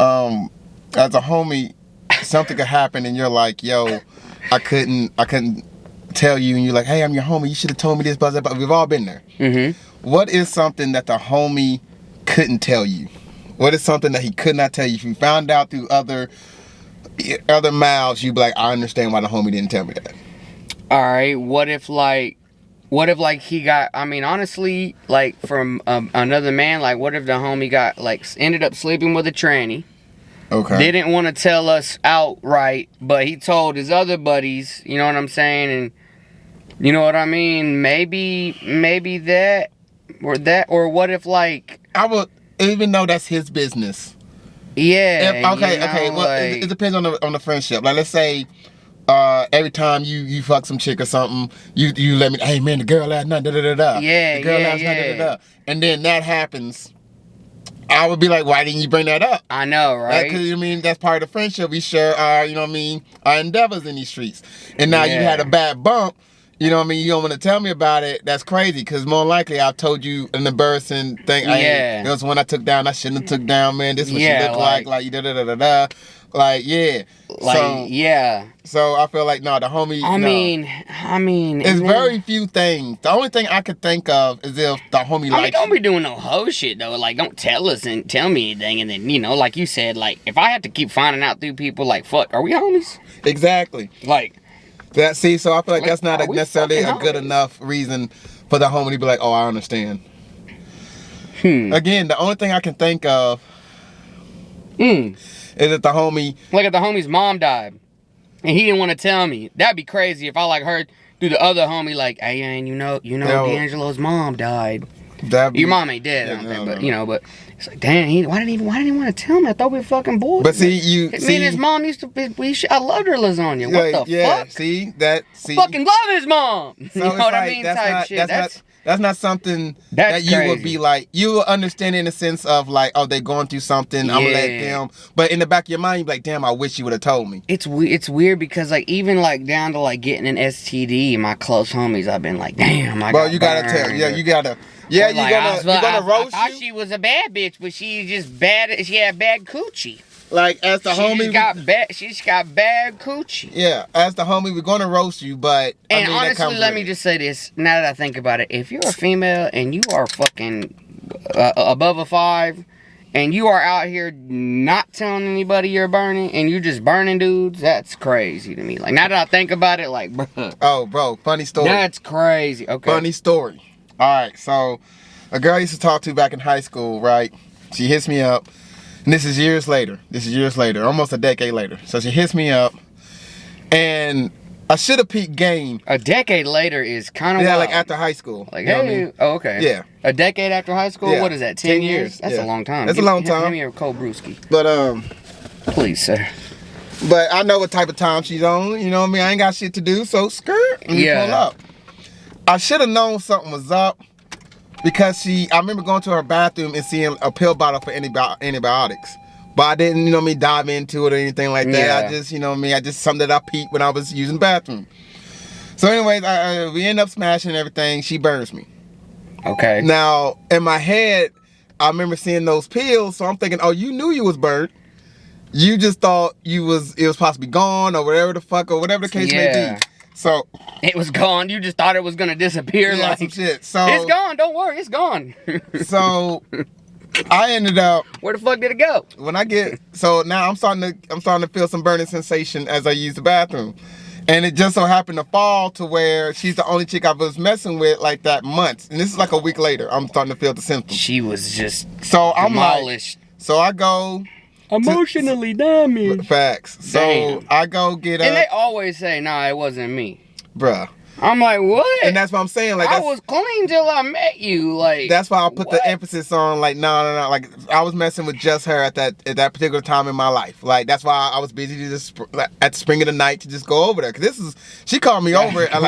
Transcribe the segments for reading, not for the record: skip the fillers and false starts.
as a homie, something could happen and you're like, yo, I couldn't tell you, and you're like, hey, I'm your homie, you should have told me this, but we've all been there. Mm-hmm. What is something that the homie couldn't tell you? What is something that he could not tell you? If you found out through other mouths, you'd be like, I understand why the homie didn't tell me that. All right, what if he got, I mean, honestly, like, from another man, like, what if the homie got, like, ended up sleeping with a tranny? Okay. Didn't want to tell us outright, but he told his other buddies, you know what I'm saying? And, you know what I mean? Maybe that, or what if, like... I would, even though that's his business. Yeah. Okay, well, it depends on the friendship. Like, let's say... every time you fuck some chick or something, you let me, hey man, the girl last night, da-da-da-da. Yeah, the girl last night, da-da-da-da. And then that happens, I would be like, why didn't you bring that up? I know, right? Because, I mean, that's part of the friendship. We share our, you know what I mean, our endeavors in these streets. And now you had a bad bump, you know what I mean, you don't want to tell me about it. That's crazy, because more likely I've told you an embarrassing thing. It was one I took down, I shouldn't have took down, man. This is what she looked like da-da-da-da-da. Like, yeah. So I feel like, no, the homie, I mean, it's very few things. The only thing I could think of is if the homie likes... I mean, don't be doing no hoe shit, though. Like, don't tell us and tell me anything. And then, you know, like you said, like, if I have to keep finding out through people, like, fuck, are we homies? Exactly. Like... So I feel like that's not necessarily a good enough reason for the homie to be like, oh, I understand. Again, the only thing I can think of... is that the homie... Like if the homie's mom died, and he didn't want to tell me. That'd be crazy if I, like, heard through the other homie, like, hey, man, you know, D'Angelo's mom died. Your mom ain't dead, I don't think, but, you know, but it's like, damn, why didn't he want to tell me? I thought we were fucking boys. But see, me and his mom used to, I loved her lasagna. What the fuck? See? I fucking love his mom. You know what I mean? Type shit. That's not something that you would be like, you will understand in the sense of like, oh, they going through something, I'm gonna let them. But in the back of your mind, you be like, damn, I wish you would have told me. It's weird because, like, even like down to like getting an STD, my close homies, I've been like, damn, you gotta tell, you gotta. Yeah, you're gonna roast I thought she was a bad bitch, but she's just bad. She had bad coochie. Like, as the homie... She's got bad coochie. Yeah, as the homie, we're going to roast you, but... And honestly, let me just say this. Now that I think about it, if you're a female and you are fucking above a 5, and you are out here not telling anybody you're burning, and you're just burning dudes, that's crazy to me. Like, now that I think about it, like, bro. Oh, bro, funny story. That's crazy. Okay. Funny story. All right, so a girl I used to talk to back in high school, right? She hits me up. And this is years later, almost a decade later. So she hits me up, and I should have peaked game. A decade later is kind of wild. Like after high school. Like, hey, I mean? Oh, okay. Yeah. A decade after high school? Yeah. What is that, 10 years? That's a long time. That's a long time. Give me a cold brewski. But, please, sir. But I know what type of time she's on, you know what I mean? I ain't got shit to do, so skirt, and we pull up. I should have known something was up. Because I remember going to her bathroom and seeing a pill bottle for antibiotics. But I didn't, you know what I mean, dive into it or anything like that. Yeah. I just, you know what I mean, something that I peeped when I was using the bathroom. So anyways, we end up smashing and everything. She burns me. Okay. Now, in my head, I remember seeing those pills, so I'm thinking, oh, you knew you was burnt. You just thought it was possibly gone or whatever the fuck, or whatever the case may be. So it was gone. You just thought it was gonna disappear. Yeah, like some shit. So it's gone. Don't worry, it's gone. So I ended up. Where the fuck did it go? So now I'm starting to feel some burning sensation as I use the bathroom, and it just so happened to fall to where she's the only chick I was messing with like that month, and this is like a week later. I'm starting to feel the symptoms. She was just demolished. I'm like, so I go. Emotionally damaged. Facts. So damn. I go get And they always say, nah, it wasn't me. Bruh. I'm like, what? And that's what I'm saying. Like, I was clean till I met you. Like, that's why I put the emphasis on, like, no. Like, I was messing with just her at that particular time in my life. Like, that's why I was busy to just at the spring of the night to just go over there. Cause she called me over at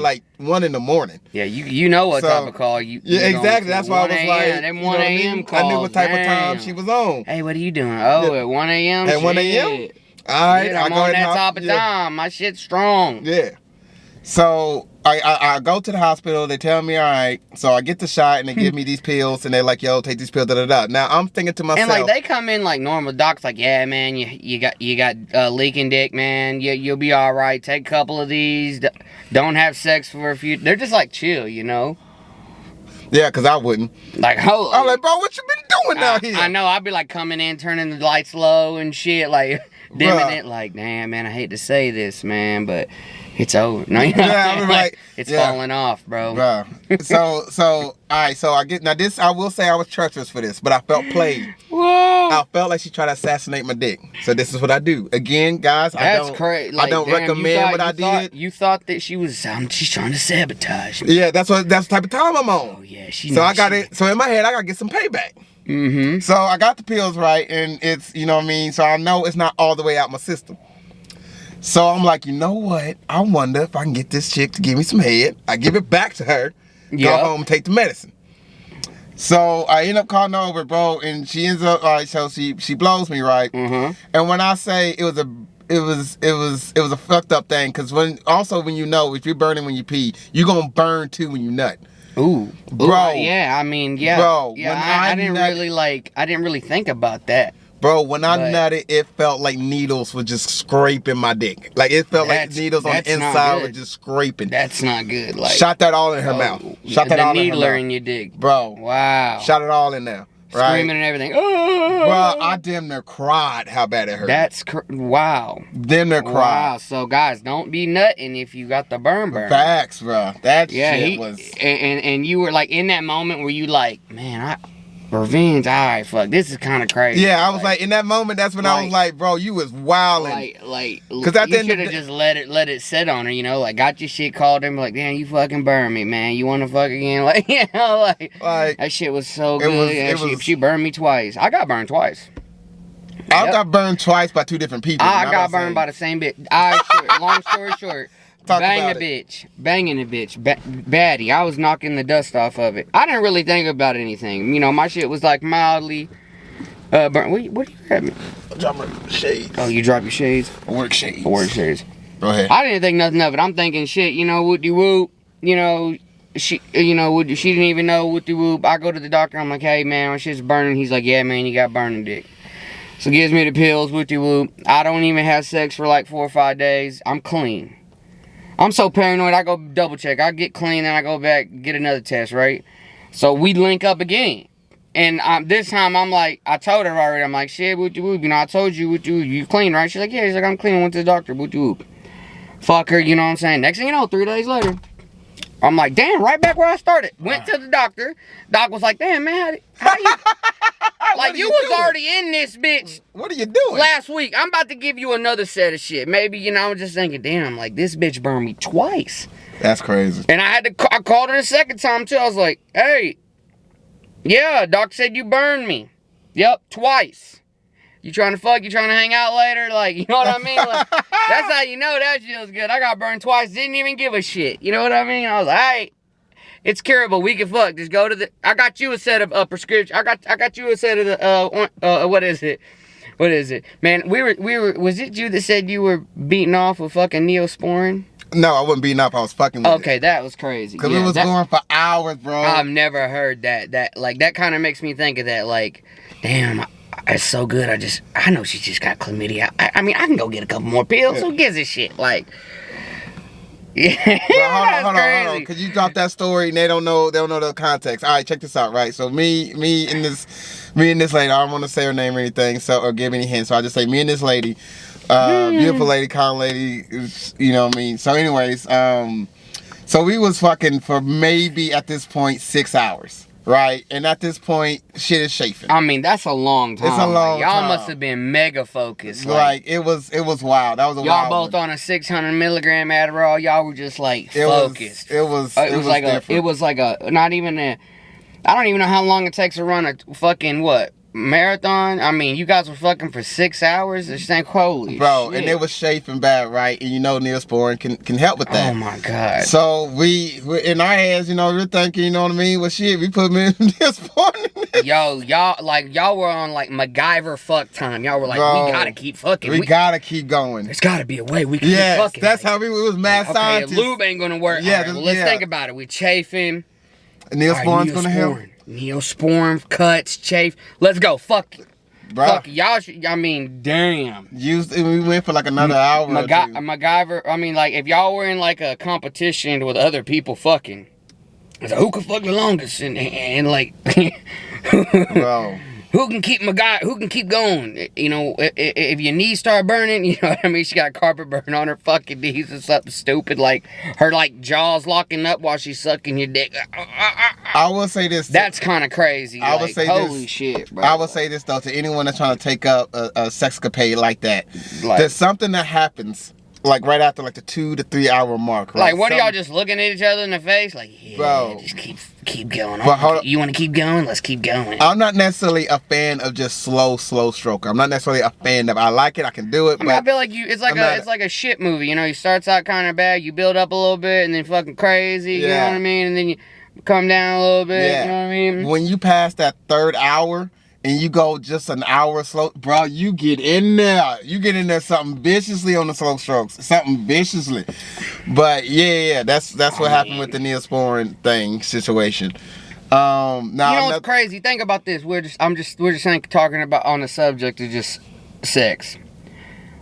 like 1 in the morning. Yeah, you know what type of call you. Yeah, exactly. That's why I was like, them 1 a.m. calls. I knew what type of time she was on. Hey, what are you doing? Oh, at 1 a.m. At 1 a.m. All right, I'm on that type of time. My shit's strong. Yeah. So I go to the hospital. They tell me, all right. So I get the shot and they give me these pills and they're like, yo, take these pills. Da da da. Now I'm thinking to myself, and like they come in like normal docs, like, yeah, man, you got leaking dick, man. You'll be all right. Take a couple of these. Don't have sex for a few. They're just like chill, you know. Yeah, because I wouldn't. Like, holy. I'm like, bro, what you been doing out here? I know. I'd be like coming in, turning the lights low and shit, like dimming it. Like, damn, man, I hate to say this, man, but it's over. No, you know, yeah, I'm like, it's falling off, bro. So, all right. So I get now. This I will say I was treacherous for this, but I felt played. Whoa. I felt like she tried to assassinate my dick. So this is what I do. Again, guys, that's crazy. Like, I don't recommend what I did. You thought that she was she's trying to sabotage me. Yeah, that's the type of time I'm on. Oh yeah, so I got it. So in my head, I gotta get some payback. Mm-hmm. So I got the pills right, and it's, you know what I mean. So I know it's not all the way out my system. So I'm like, you know what? I wonder if I can get this chick to give me some head. I give it back to her. Go home and take the medicine. So I end up calling her over, bro, and she ends up so she blows me, right? Mm-hmm. And when I say it was a fucked up thing, because when you know if you're burning when you pee, you're gonna burn too when you nut. Ooh, bro. Yeah, I mean, yeah, bro. Yeah, I didn't really think about that. Bro, when I nutted, it felt like needles were just scraping my dick. Like, it felt like needles on the inside were just scraping. That's not good. Like, shot that all in her mouth. Shot that all in her mouth. The needler in your dick. Bro. Wow. Shot it all in there. Right? Screaming and everything. Oh! Bro, I damn near cried how bad it hurt. Wow. Damn near cried. Wow. So, guys, don't be nutting if you got the burn. Facts, bro. That shit was... And you were, like, in that moment where you like, man, revenge, alright, fuck, this is kind of crazy. Yeah, I was like, in that moment, that's when I was like, bro, you was wilding. Because you should have just let it sit on her, you know, like, got your shit called in, like, damn, you fucking burned me, man, you want to fuck again? Like, you know, like that shit was so good. She burned me twice. I got burned twice. I got burned twice by two different people. I got burned by the same bitch. Long story short. Banging a bitch, baddie. I was knocking the dust off of it. I didn't really think about anything. You know, my shit was like mildly burnt. What do you have me? I dropped my shades. Oh, you dropped your shades? Work shades. Go ahead. I didn't think nothing of it. I'm thinking shit, you know, whoop-de whoop. You know, she didn't even know whoop-de whoop. I go to the doctor, I'm like, hey man, my shit's burning. He's like, yeah man, you got burning dick. So gives me the pills, whoop-de whoop. I don't even have sex for like 4 or 5 days. I'm clean. I'm so paranoid, I go double check. I get clean, then I go back, get another test, right? So we link up again. And this time, I'm like, I told her already, I'm like, shit, whoop de whoop, you know, I told you, whoop de whoop, you clean, right? She's like, yeah, she's like, I'm clean, I went to the doctor, whoop de whoop. Fuck her, you know what I'm saying? Next thing you know, 3 days later, I'm like, damn, right back where I started. Went to the doctor. Doc was like, damn, man, how you... Like, you was already in this bitch. What are you doing? Last week. I'm about to give you another set of shit. Maybe, you know, I'm just thinking, damn, like, this bitch burned me twice. That's crazy. And I called her the second time, too. I was like, hey, yeah, doc said you burned me. Yep, twice. You trying to fuck? You trying to hang out later? Like, you know what I mean? Like, that's how you know that feels good. I got burned twice. Didn't even give a shit. You know what I mean? I was like, all right. It's curable. We can fuck. Just go to the... I got you a set of prescription. I got you a set of the... what is it? What is it? Man, we were... Was it you that said you were beating off with fucking Neosporin? No, I wasn't beating off. I was fucking with it. That was crazy. Because it was going for hours, bro. I've never heard that. That kind of makes me think of that. Like, damn, it's so good. I know she just got chlamydia. I mean, I can go get a couple more pills. Who gives a shit? Like... Yeah, hold on, because you dropped that story and they don't know the context. All right, check this out, right? So me and this lady, I don't want to say her name or anything, or give any hints. So I just say me and this lady, beautiful lady, kind lady, you know what I mean. So anyways, so we was fucking for maybe at this point 6 hours. Right, and at this point, shit is chafing. I mean, that's a long time. It's a long time. Y'all must have been mega focused. Like it was wild. That was a wild. Y'all both on a 600 milligram Adderall. Y'all were just like focused. It was like not even a. I don't even know how long it takes to run a fucking what marathon. I mean, you guys were fucking for 6 hours. It's like, holy bro, shit. And it was chafing bad, right? And you know Neosporin can help with that. Oh my god. So we in our heads, you know, we're thinking, you know what I mean? Well, shit, we put me in Neosporin. Yo, y'all were on like MacGyver fuck time. Y'all were like, bro, we gotta keep fucking. We gotta keep going. There's gotta be a way we can keep fucking. That's how we was mad okay, scientists. lube ain't gonna work. Yeah, right, well, let's think about it. We chafing. Neosporin's gonna help. Neosporin, cuts, chafe. Let's go. Fuck it. Bro. Fuck it. Y'all should, I mean, damn. We went for like another hour. MacGyver, I mean, like, if y'all were in like a competition with other people fucking, it's like, who can fuck the longest? And like, bro. Who can keep going? You know, if your knees start burning, you know what I mean? She got carpet burn on her fucking knees or something stupid, like her like jaws locking up while she's sucking your dick. I will say this. That's kind of crazy. I will say holy this. Shit, bro. I will say this though to anyone that's trying to take up a sexcapade like that. Like, there's something that happens like right after like the 2 to 3 hour mark. Right? Like, what are y'all just looking at each other in the face? Like, yeah, bro, just keep going on. You want to keep going? Let's keep going. I'm not necessarily a fan of just slow stroker. I'm not necessarily a fan of. I like it. I can do it. I mean, I feel like it's like a shit movie. You know, you starts out kind of bad, you build up a little bit, and then fucking crazy. You know what I mean? And then you come down a little bit. Yeah. You know what I mean? When you pass that 3rd hour. And you go just an hour slow, bro, you get in there. You get in there something viciously on the slow strokes. Something viciously. But yeah, that's what happened with the Neosporin thing situation. Now, you know what's crazy? Think about this. We're just talking about on the subject of just sex.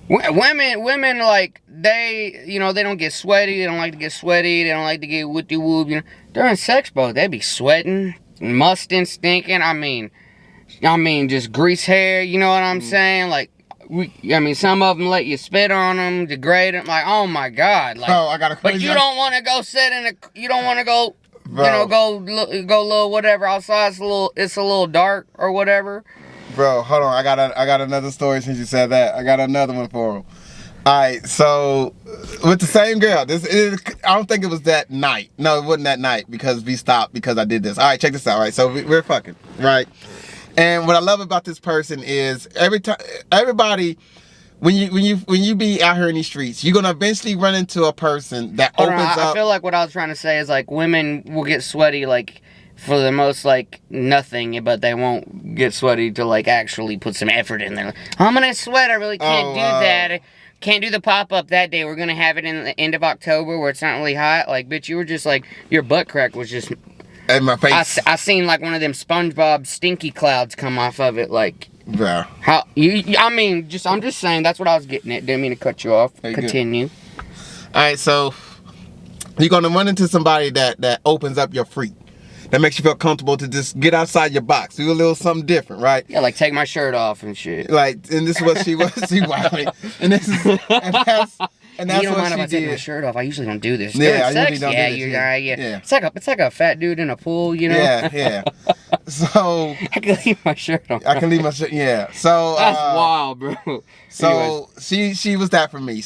Women like they don't get sweaty. They don't like to get sweaty. They don't like to get woody whoop. You know, during sex, bro, they be sweating, musting, stinking. I mean, just grease hair, you know what I'm saying? Like, some of them let you spit on them, degrade them. Like, oh my God. Like, I got a crazy. But you don't want to go sit you don't want to go, bro, you know, go little whatever outside. It's a little dark or whatever. Bro, hold on. I got another story since you said that. I got another one for him. All right, so with the same girl, I don't think it was that night. No, it wasn't that night because we stopped because I did this. All right, check this out. Right, so we're fucking, right? And what I love about this person is everybody, when you be out here in these streets, you're gonna eventually run into a person that opens up. I feel like what I was trying to say is like women will get sweaty like for the most like nothing, but they won't get sweaty to like actually put some effort in there. Like, I'm gonna sweat. I really can't do that. Can't do the pop-up that day. We're gonna have it in the end of October where it's not really hot. Like, bitch, you were just like your butt crack was just. In my face. I seen like one of them SpongeBob stinky clouds come off of it. Like, bro. How I'm just saying that's what I was getting at. Didn't mean to cut you off. Hey, continue. Good. All right, so you're gonna run into somebody that opens up your freak. That makes you feel comfortable to just get outside your box, do a little something different, right? Yeah, like take my shirt off and shit. Like, and this is what she was. She wilding, and that's you don't mind if I take my shirt off. I usually don't do this. Yeah, I usually don't do this. Yeah. It's like a fat dude in a pool, you know? Yeah. So I can leave my shirt on. I can leave my shirt. Yeah. So that's wild, bro. So she was that for me.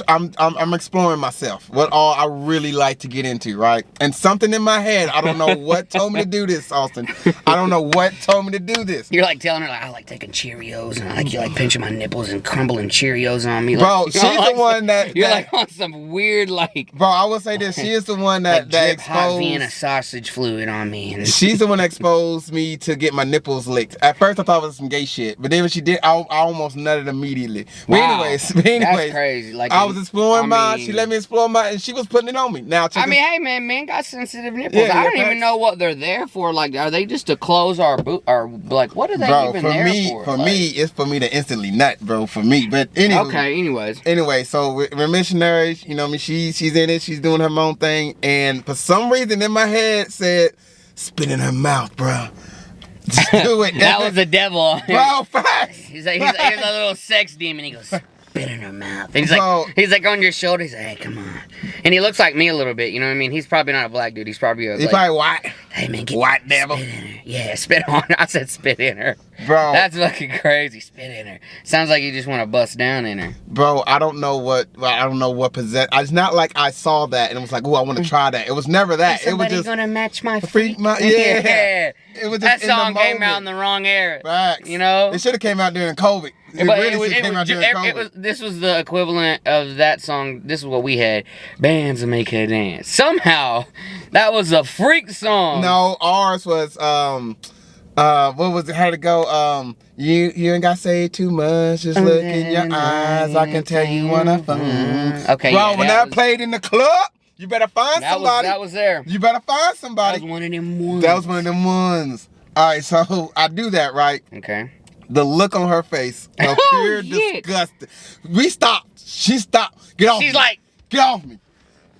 I'm exploring myself. What all I really like to get into, right? And something in my head, I don't know what told me to do this, Austin. I don't know what told me to do this. You're like telling her like I like taking Cheerios and I like you like pinching my nipples and crumbling Cheerios on me. Like, bro, she's the one that you're like on some weird like. Bro, I will say this. She is the one that drip exposed hot Vienna sausage fluid on me. And she's the one that exposed me to get my nipples licked. At first I thought it was some gay shit, but then when she did, I almost nutted immediately. Wow. But anyways, that's crazy. Like I was exploring mine. She let me explore mine, and she was putting it on me. Now, hey man, men got sensitive nipples. I don't even know what they're there for. Like, are they just to close our boot? Or like, what are they even there for? For me, it's for me to instantly nut, bro. For me, but anyway. Okay. Anyway, so we're missionaries. You know what I mean? She's in it. She's doing her own thing, and for some reason in my head said, "Spit in her mouth, bro." Just do it. That was the devil. Bro, facts. He's a little sex demon. He goes, spit in her mouth. And he's like on your shoulder. He's like, hey, come on. And he looks like me a little bit. You know what I mean? He's probably not a black dude. He's probably probably white. Hey man, white devil. Spit in her. Yeah, spit on her. I said spit in her. Bro. That's fucking crazy. Spit in her. Sounds like you just want to bust down in her. Bro, I don't know what possessed. It's not like I saw that and it was like, oh, I want to try that. It was never that. Is it was somebody just gonna match my freak. feet? Yeah. It was just that song in the came out moment. in the wrong era. Facts. You know? It should have came out during COVID. This was the equivalent of that song. This is what we had. Bands that make her dance. Somehow, that was a freak song. No, ours was what was it? How to go? You ain't got to say too much. Just look in your eyes. I can tell you wanna fun. Okay, bro. yeah, When that played in the club, you better find somebody. That was there. You better find somebody. That was one of them ones. That was one of them ones. All right, so I do that, right? Okay. The look on her face, of pure disgust. We stopped. She stopped. Get off me. She's like, get off me.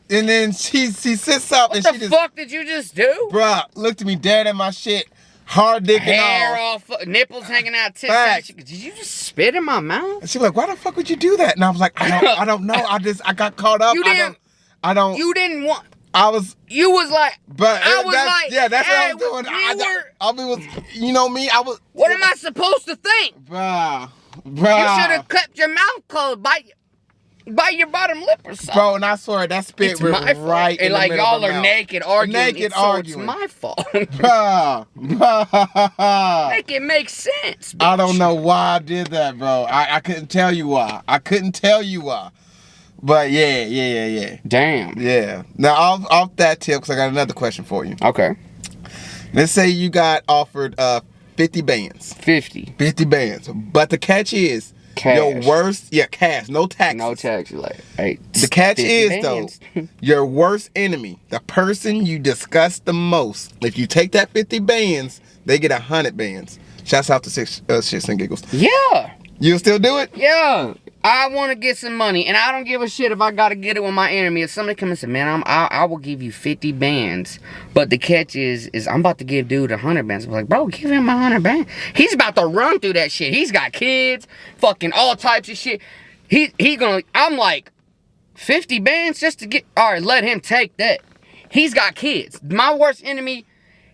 And then she sits up what and the she just, fuck did you just do? bruh, looked at me dead in my shit, hard dick and Hair all. nipples hanging out, tits. Facts. Did you just spit in my mouth? And she was like, why the fuck would you do that? And I was like, I don't know. I got caught up. You didn't. You didn't want. You was like. But I was like. Yeah, that's hey, what I was doing. You know me. I was. What am I supposed to think? Bruh. You should have kept your mouth closed. Bite your bottom lip or something. Bro, and I swear that spit it's was my right fault. in the like middle y'all of her are mouth. naked arguing. arguing. It's my fault. Bruh. Make it make sense. Bitch. I don't know why I did that, bro. I couldn't tell you why. But yeah. Damn. Yeah. Now off that tip, because I got another question for you. Okay. Let's say you got offered 50 bands. 50 bands. But the catch is cash. Your worst, cash, no taxes. No taxes, like, hey. The catch is though, your worst enemy, the person you disgust the most. If you take that 50 bands, they get 100 bands. Shouts out to Shits and Giggles. Yeah. You'll still do it? Yeah. I want to get some money, and I don't give a shit if I got to get it with my enemy. If somebody comes and says, man, I will give you 50 bands, but the catch is I'm about to give dude 100 bands. I'm like, bro, give him 100 bands. He's about to run through that shit. He's got kids, fucking all types of shit. I'm like, 50 bands just to get, all right, let him take that. He's got kids. My worst enemy,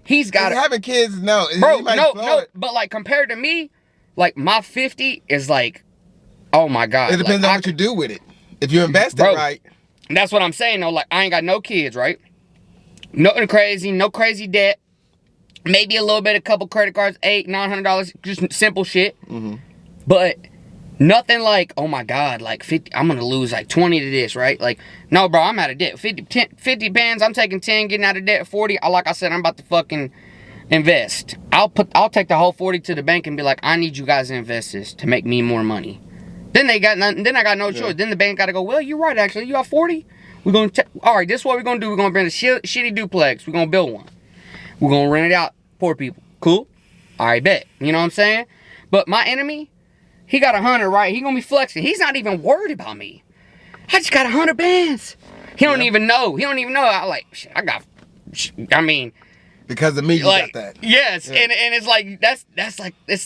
he's got having kids, no. Bro, no, but like compared to me, like my 50 is like, oh my God. It depends on what you do with it. If you invest it right. That's what I'm saying though. Like, I ain't got no kids, right? Nothing crazy, no crazy debt. Maybe a little bit, a couple credit cards, $800-900, just simple shit. Mm-hmm. But nothing like, oh my God, like 50, I'm gonna lose like 20 to this, right? Like, no, bro, I'm out of debt. 50 bands, I'm taking 10, getting out of debt. 40, like I said, I'm about to fucking invest. I'll take the whole 40 to the bank and be like, I need you guys to invest this to make me more money. Then I got no choice. Then the bank got to go, well, you're right, actually. You got 40? We're going to all right, this is what we're going to do. We're going to bring a shitty duplex. We're going to build one. We're going to rent it out. Poor people. Cool? All right, bet. You know what I'm saying? But my enemy, he got 100, right? He going to be flexing. He's not even worried about me. I just got 100 bands. He don't even know. I like, shit, because of me, you like, got that. Yes, yeah. And it's like, it's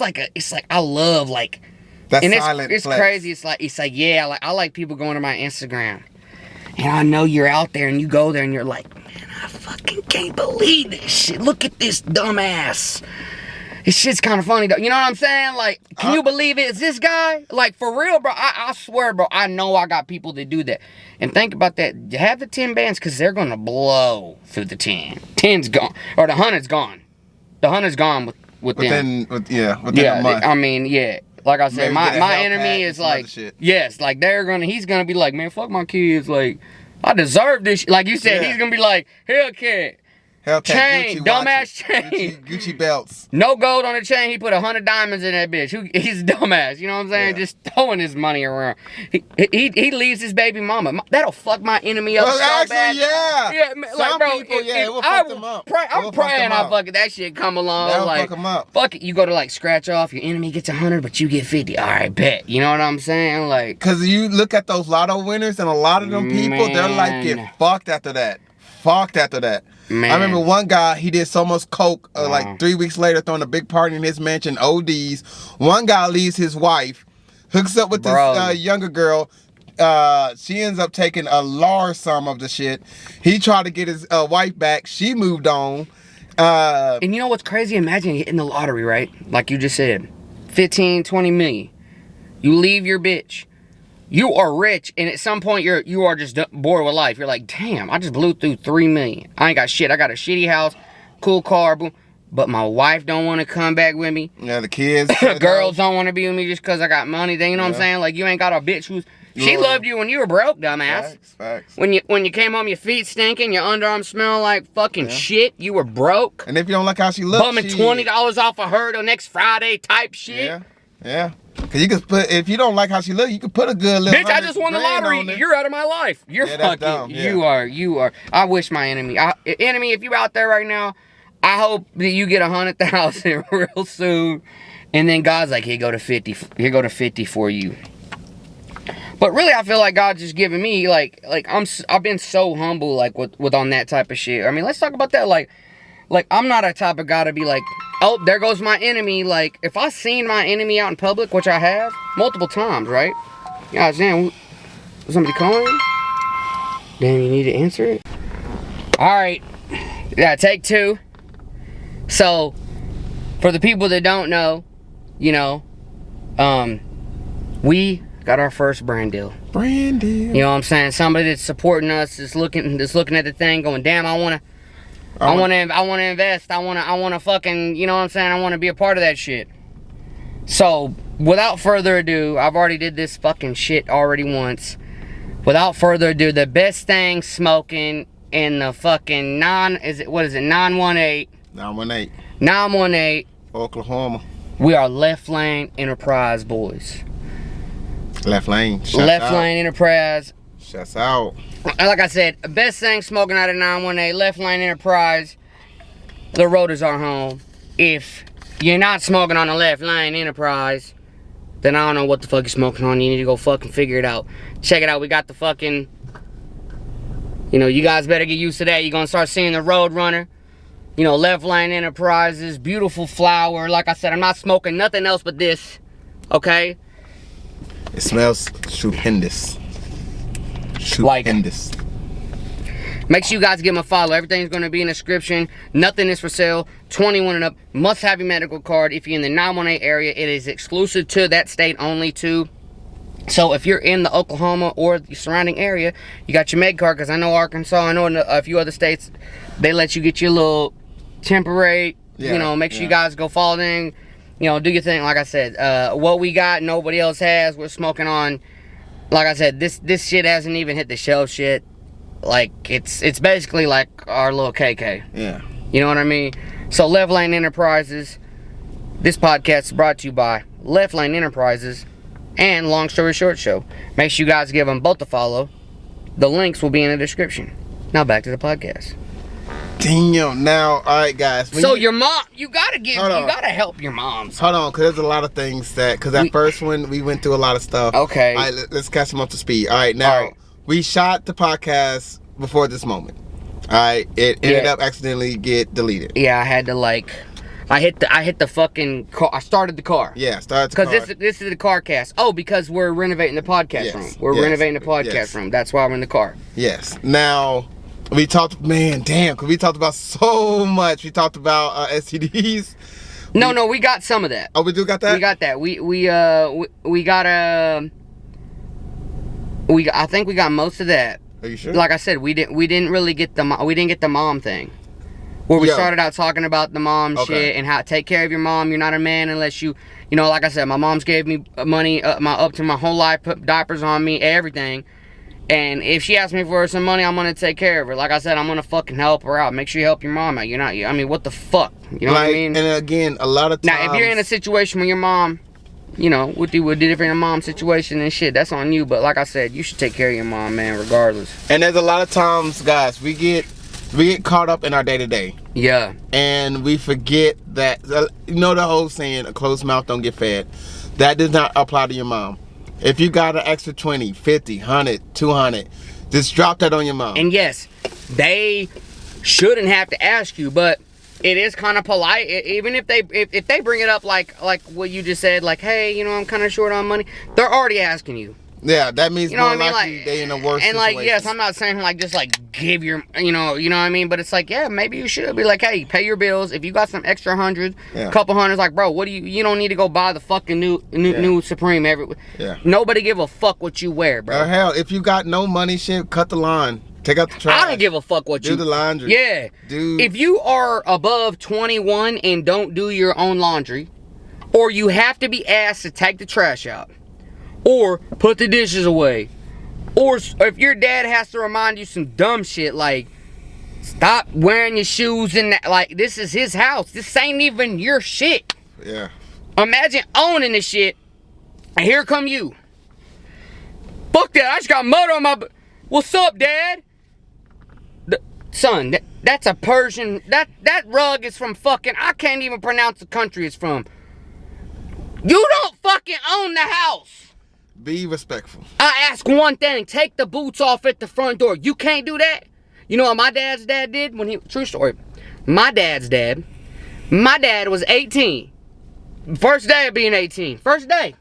like, I love, like, that's and silent it's flex. crazy. It's like yeah, I like people going to my Instagram, and I know you're out there, and you go there, and you're like, man, I fucking can't believe this shit. Look at this dumbass. This shit's kind of funny though. You know what I'm saying? Like, can you believe it? Is this guy? Like, for real, bro? I swear, bro. I know I got people that do that. And think about that. Have the 10 bands, because they're gonna blow through the 10. 10's gone, or the 100's gone. The 100's gone with them. Within a month. I mean, yeah. Like I said, my enemy is like, yes, like he's gonna be like, man, fuck my kids, like, I deserve this. Like you said, he's gonna be like, Hellcat, chain, Gucci dumbass chain, Gucci belts, no gold on the chain. He put 100 diamonds in that bitch. He's a dumbass. You know what I'm saying? Yeah. Just throwing his money around. He leaves his baby mama. That'll fuck my enemy up so bad. Yeah, like, bro, people, it will fuck them up. I'm praying I fucking that shit come along. That'll like, fuck them up. Fuck it. You go to like scratch off. Your enemy gets 100, but you get 50. All right, bet. You know what I'm saying? Like, because you look at those lotto winners, and a lot of them people, they're like get fucked after that. Man. I remember one guy, he did so much coke, like 3 weeks later, throwing a big party in his mansion, ODs. One guy leaves his wife, hooks up with this younger girl. She ends up taking a large sum of the shit. He tried to get his wife back. She moved on. And you know what's crazy? Imagine hitting the lottery, right? Like you just said, 15, 20 million. You leave your bitch. You are rich, and at some point you are just bored with life. You're like, damn, I just blew through 3 million. I ain't got shit. I got a shitty house, cool car, boom. But my wife don't want to come back with me. Yeah, the kids. Girls don't want to be with me just because I got money. You know what I'm saying? Like, you ain't got a bitch who's... She loved you when you were broke, dumbass. Facts. When you came home, your feet stinking, your underarms smell like fucking shit. You were broke. And if you don't like how she looks, bumming $20 off of her till next Friday type shit. Yeah. Cause you could put, if you don't like how she looks, you could put a good little. Bitch, I just won the lottery. You're out of my life. You're fucking. Dumb, You are. I wish my enemy. Enemy, if you out there right now, I hope that you get 100,000 real soon. And then God's like, here go to 50. Here go to 50 for you. But really, I feel like God's just giving me like I've been so humble like with on that type of shit. I mean, let's talk about that. Like I'm not a type of guy to be like, oh, there goes my enemy. Like, if I seen my enemy out in public, which I have multiple times, right? Guys, damn, somebody calling? Damn, you need to answer it. All right, yeah, take 2. So, for the people that don't know, you know, we got our first brand deal. Brand deal. You know what I'm saying? Somebody that's supporting us is looking at the thing, going, damn, I wanna invest. I wanna fucking, you know what I'm saying? I wanna be a part of that shit. So, without further ado, I've already did this fucking shit already once. Without further ado, the best thing smoking in the fucking 918. 918. Oklahoma. We are Left Lane Enterprise, boys. Left Lane. Left Lane Enterprise. Shuts out. Like I said, best thing smoking out of 918, Left Lane Enterprise. The road is our home. If you're not smoking on the Left Lane Enterprise, then I don't know what the fuck you're smoking on. You need to go fucking figure it out. Check it out. We got the fucking... You know, you guys better get used to that. You're going to start seeing the Road Runner. You know, Left Lane Enterprises. Beautiful flower. Like I said, I'm not smoking nothing else but this. Okay? It smells stupendous. Stupendous. Make sure you guys give them a follow. Everything's going to be in the description. Nothing is for sale. 21 and up. Must have your medical card. If you're in the 918 area, it is exclusive to that state only too. So if you're in the Oklahoma or the surrounding area, you got your med card. Because I know Arkansas, I know in a few other states, they let you get your little temporary, you know, make sure you guys go follow them. You know, do your thing. Like I said, what we got, nobody else has. We're smoking on, like I said, this shit hasn't even hit the shelf yet. Like, it's basically like our little KK. Yeah. You know what I mean? So, Left Lane Enterprises. This podcast is brought to you by Left Lane Enterprises and Long Story Short Show. Make sure you guys give them both a follow. The links will be in the description. Now, back to the podcast. Damn. Now, all right, guys. So your mom, you gotta help your moms. Hold on, because there's a lot of things because that first one, we went through a lot of stuff. Okay. All right, let's catch them up to speed. All right, now, we shot the podcast before this moment. All right, it ended up accidentally get deleted. Yeah, I had to I hit the fucking car. I started the car. Yeah, started the car. Because this is the Carcast. Oh, because we're renovating the podcast room. We're renovating the podcast room. That's why I'm in the car. Yes. Now, we talked, because we talked about so much. We talked about STDs. No, we got some of that. Oh, we do got that? We got that. I think we got most of that. Are you sure? Like I said, we didn't really get the mom thing. Where we started out talking about the mom shit and how to take care of your mom. You're not a man unless you know, like I said, my mom's gave me money up to my whole life, put diapers on me, everything. And if she asks me for some money, I'm going to take care of her. Like I said, I'm going to fucking help her out. Make sure you help your mom out. I mean, what the fuck? You know what I mean? And again, a lot of times... Now, if you're in a situation where your mom, you know, would do different in a mom situation and shit, that's on you. But like I said, you should take care of your mom, man, regardless. And there's a lot of times, guys, we get caught up in our day-to-day. Yeah. And we forget that, you know the whole saying, a closed mouth don't get fed. That does not apply to your mom. If you got an extra 20, 50, 100, 200, just drop that on your mom. And yes, they shouldn't have to ask you, but it is kind of polite. Even if they bring it up like what you just said, like, hey, you know, I'm kind of short on money. They're already asking you. Yeah, that means you know more what I mean? likely Like, they in a worse and situation. like, yes, I'm not saying like just like give your, you know what I mean. But it's like, yeah, maybe you should be like, hey, pay your bills. If you got some extra hundreds, couple hundreds, like, bro, what do you don't need to go buy the fucking new Supreme every. Yeah. Nobody give a fuck what you wear, bro. Hell, if you got no money, shit, cut the line. Take out the trash. I don't give a fuck what do the laundry. Yeah. Dude. If you are above 21 and don't do your own laundry, or you have to be asked to take the trash out, or put the dishes away, or if your dad has to remind you some dumb shit like, stop wearing your shoes in that, like, this is his house. This ain't even your shit. Yeah. Imagine owning this shit, and here come you. Fuck that, I just got mud on my... What's up, Dad? Son, that's a Persian. That rug is from fucking... I can't even pronounce the country it's from. You don't fucking own the house. Be respectful. I ask one thing. Take the boots off at the front door. You can't do that? You know what my dad's dad did when he... True story. My dad's dad. My dad was 18. First day of being 18. First day.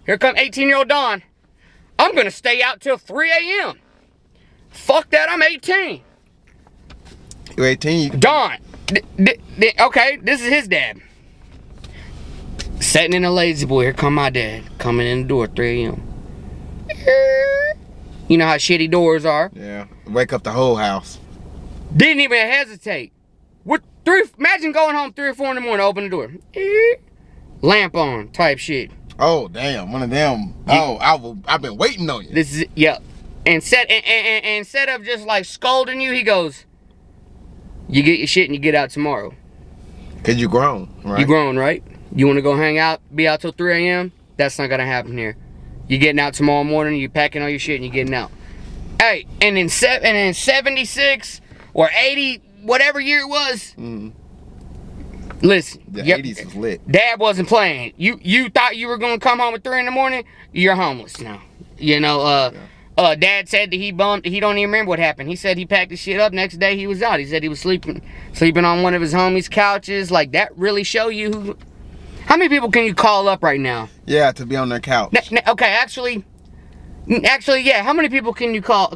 Here come 18-year-old Don. I'm gonna stay out till 3 a.m. Fuck that, I'm 18. You're 18? Don. Okay, this is his dad. Sitting in a lazy boy. Here come my dad. Coming in the door at 3 a.m. You know how shitty doors are. Yeah. Wake up the whole house. Didn't even hesitate. Imagine going home 3 or 4 in the morning, open the door. Lamp on, type shit. Oh, damn. One of them. I've been waiting on you. This is, yeah. Instead of just like scolding you, he goes, you get your shit and you get out tomorrow. Cause you grown, right? You grown, right? You want to go hang out, be out till 3 a.m.? That's not gonna happen here. You getting out tomorrow morning, you packing all your shit and you getting out. Hey, and in 76 or 80, whatever year it was, listen. The 80s was lit. Dad wasn't playing. You thought you were gonna come home at 3 in the morning? You're homeless now. You know, Dad said that he don't even remember what happened. He said he packed his shit up. Next day he was out. He said he was sleeping on one of his homies' couches. Like, that really show you who... How many people can you call up right now? Yeah, to be on their couch. Okay, actually, yeah. How many people can you call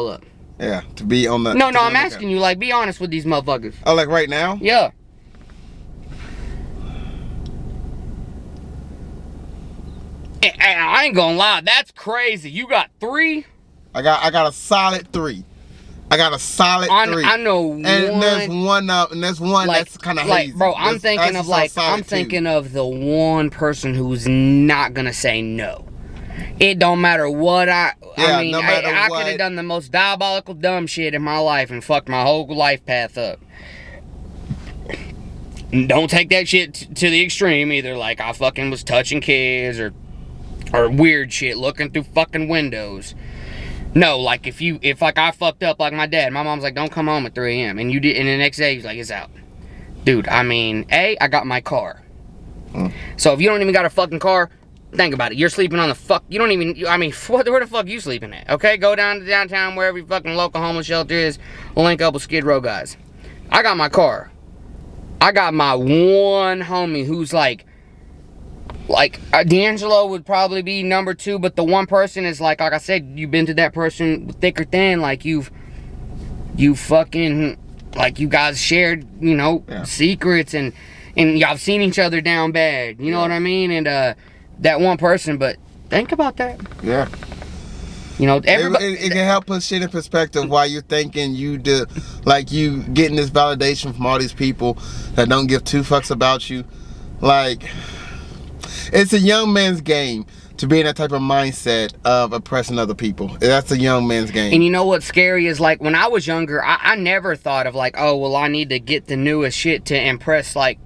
up? Yeah, to be on the... No, I'm asking you. Like, be honest with these motherfuckers. Oh, like right now? Yeah. I ain't gonna lie, that's crazy. You got 3? I got a solid 3. I got a solid 3. I know one. And there's one like, that's kind of like, hazy. bro, I'm thinking of the one person who's not gonna say no. It don't matter what I mean, no I could have done the most diabolical dumb shit in my life and fucked my whole life path up. Don't take that shit to the extreme either. Like, I fucking was touching kids or weird shit, looking through fucking windows. No, like, if I fucked up like my dad, my mom's like, don't come home at 3 a.m. And you did, and the next day he's like, it's out. Dude, I mean, I got my car. So if you don't even got a fucking car, think about it. You're sleeping on the fuck, you don't even, I mean, where the fuck you sleeping at? Okay, go down to downtown, wherever your fucking local homeless shelter is, link up with Skid Row guys. I got my car. I got my one homie who's like D'Angelo would probably be number 2, but the one person is like I said, you've been to that person thick or thin, like you fucking, like, you guys shared, you know, secrets and y'all seen each other down bad, you know what I mean? And that one person, but think about that. Yeah. You know, everybody, it can help put shit in perspective while you're thinking you getting this validation from all these people that don't give 2 fucks about you. Like, it's a young man's game to be in that type of mindset of oppressing other people. That's a young man's game. And you know what's scary is, like, when I was younger, I never thought of, like, oh, well, I need to get the newest shit to impress, like,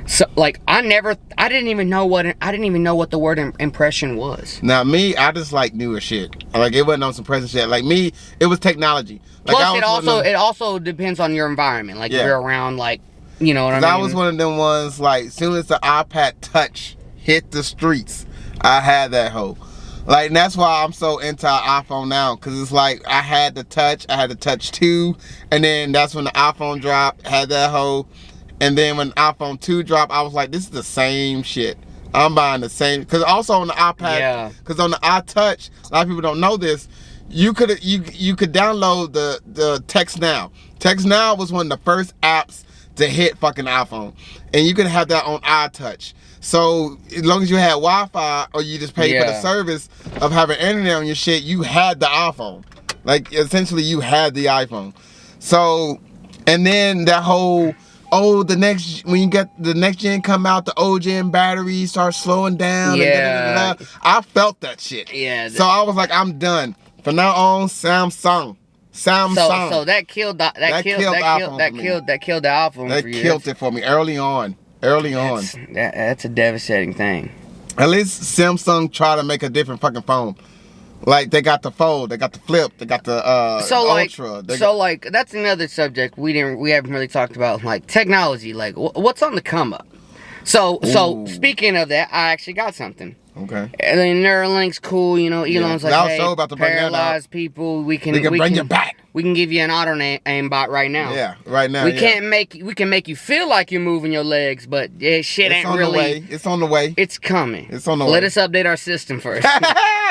so, like, I didn't even know what the word impression was. Now, me, I just like newer shit. Like, it wasn't on some present shit. Like, me, it was technology. Like, plus, it also depends on your environment. Like, if you're around, like, you know what I mean? I was one of them ones, like, as soon as the iPad Touch hit the streets, I had that hoe. Like, and that's why I'm so into iPhone now, because it's like, I had the Touch 2, and then that's when the iPhone dropped, had that hoe. And then when iPhone 2 dropped, I was like, this is the same shit. I'm buying the same. Because also on the iPad, because on the iTouch, a lot of people don't know this, you could download the Text Now. Text Now was one of the first apps to hit fucking iPhone. And you could have that on iTouch. So as long as you had Wi-Fi or you just paid for the service of having internet on your shit, you had the iPhone. Like essentially you had the iPhone. So, and then that whole, when you get the next gen come out, the old gen batteries start slowing down. Yeah. And I felt that shit. Yeah. So I was like, I'm done. From now on, Samsung. So that killed the iPhone. That killed it for me early on. That's a devastating thing. At least Samsung try to make a different fucking phone. Like they got the Fold, they got the Flip, they got the Ultra. Like that's another subject we haven't really talked about, like technology. Like what's on the come up. So speaking of that, I actually got something. Okay. And then Neuralink's cool, you know. Elon's like, hey, so about to paralyzed people, we can bring you back. We can give you an auto aimbot right now. Yeah, right now. We can make you feel like you're moving your legs, but shit ain't really. It's on the way. It's coming. It's on the way. Let us update our system first.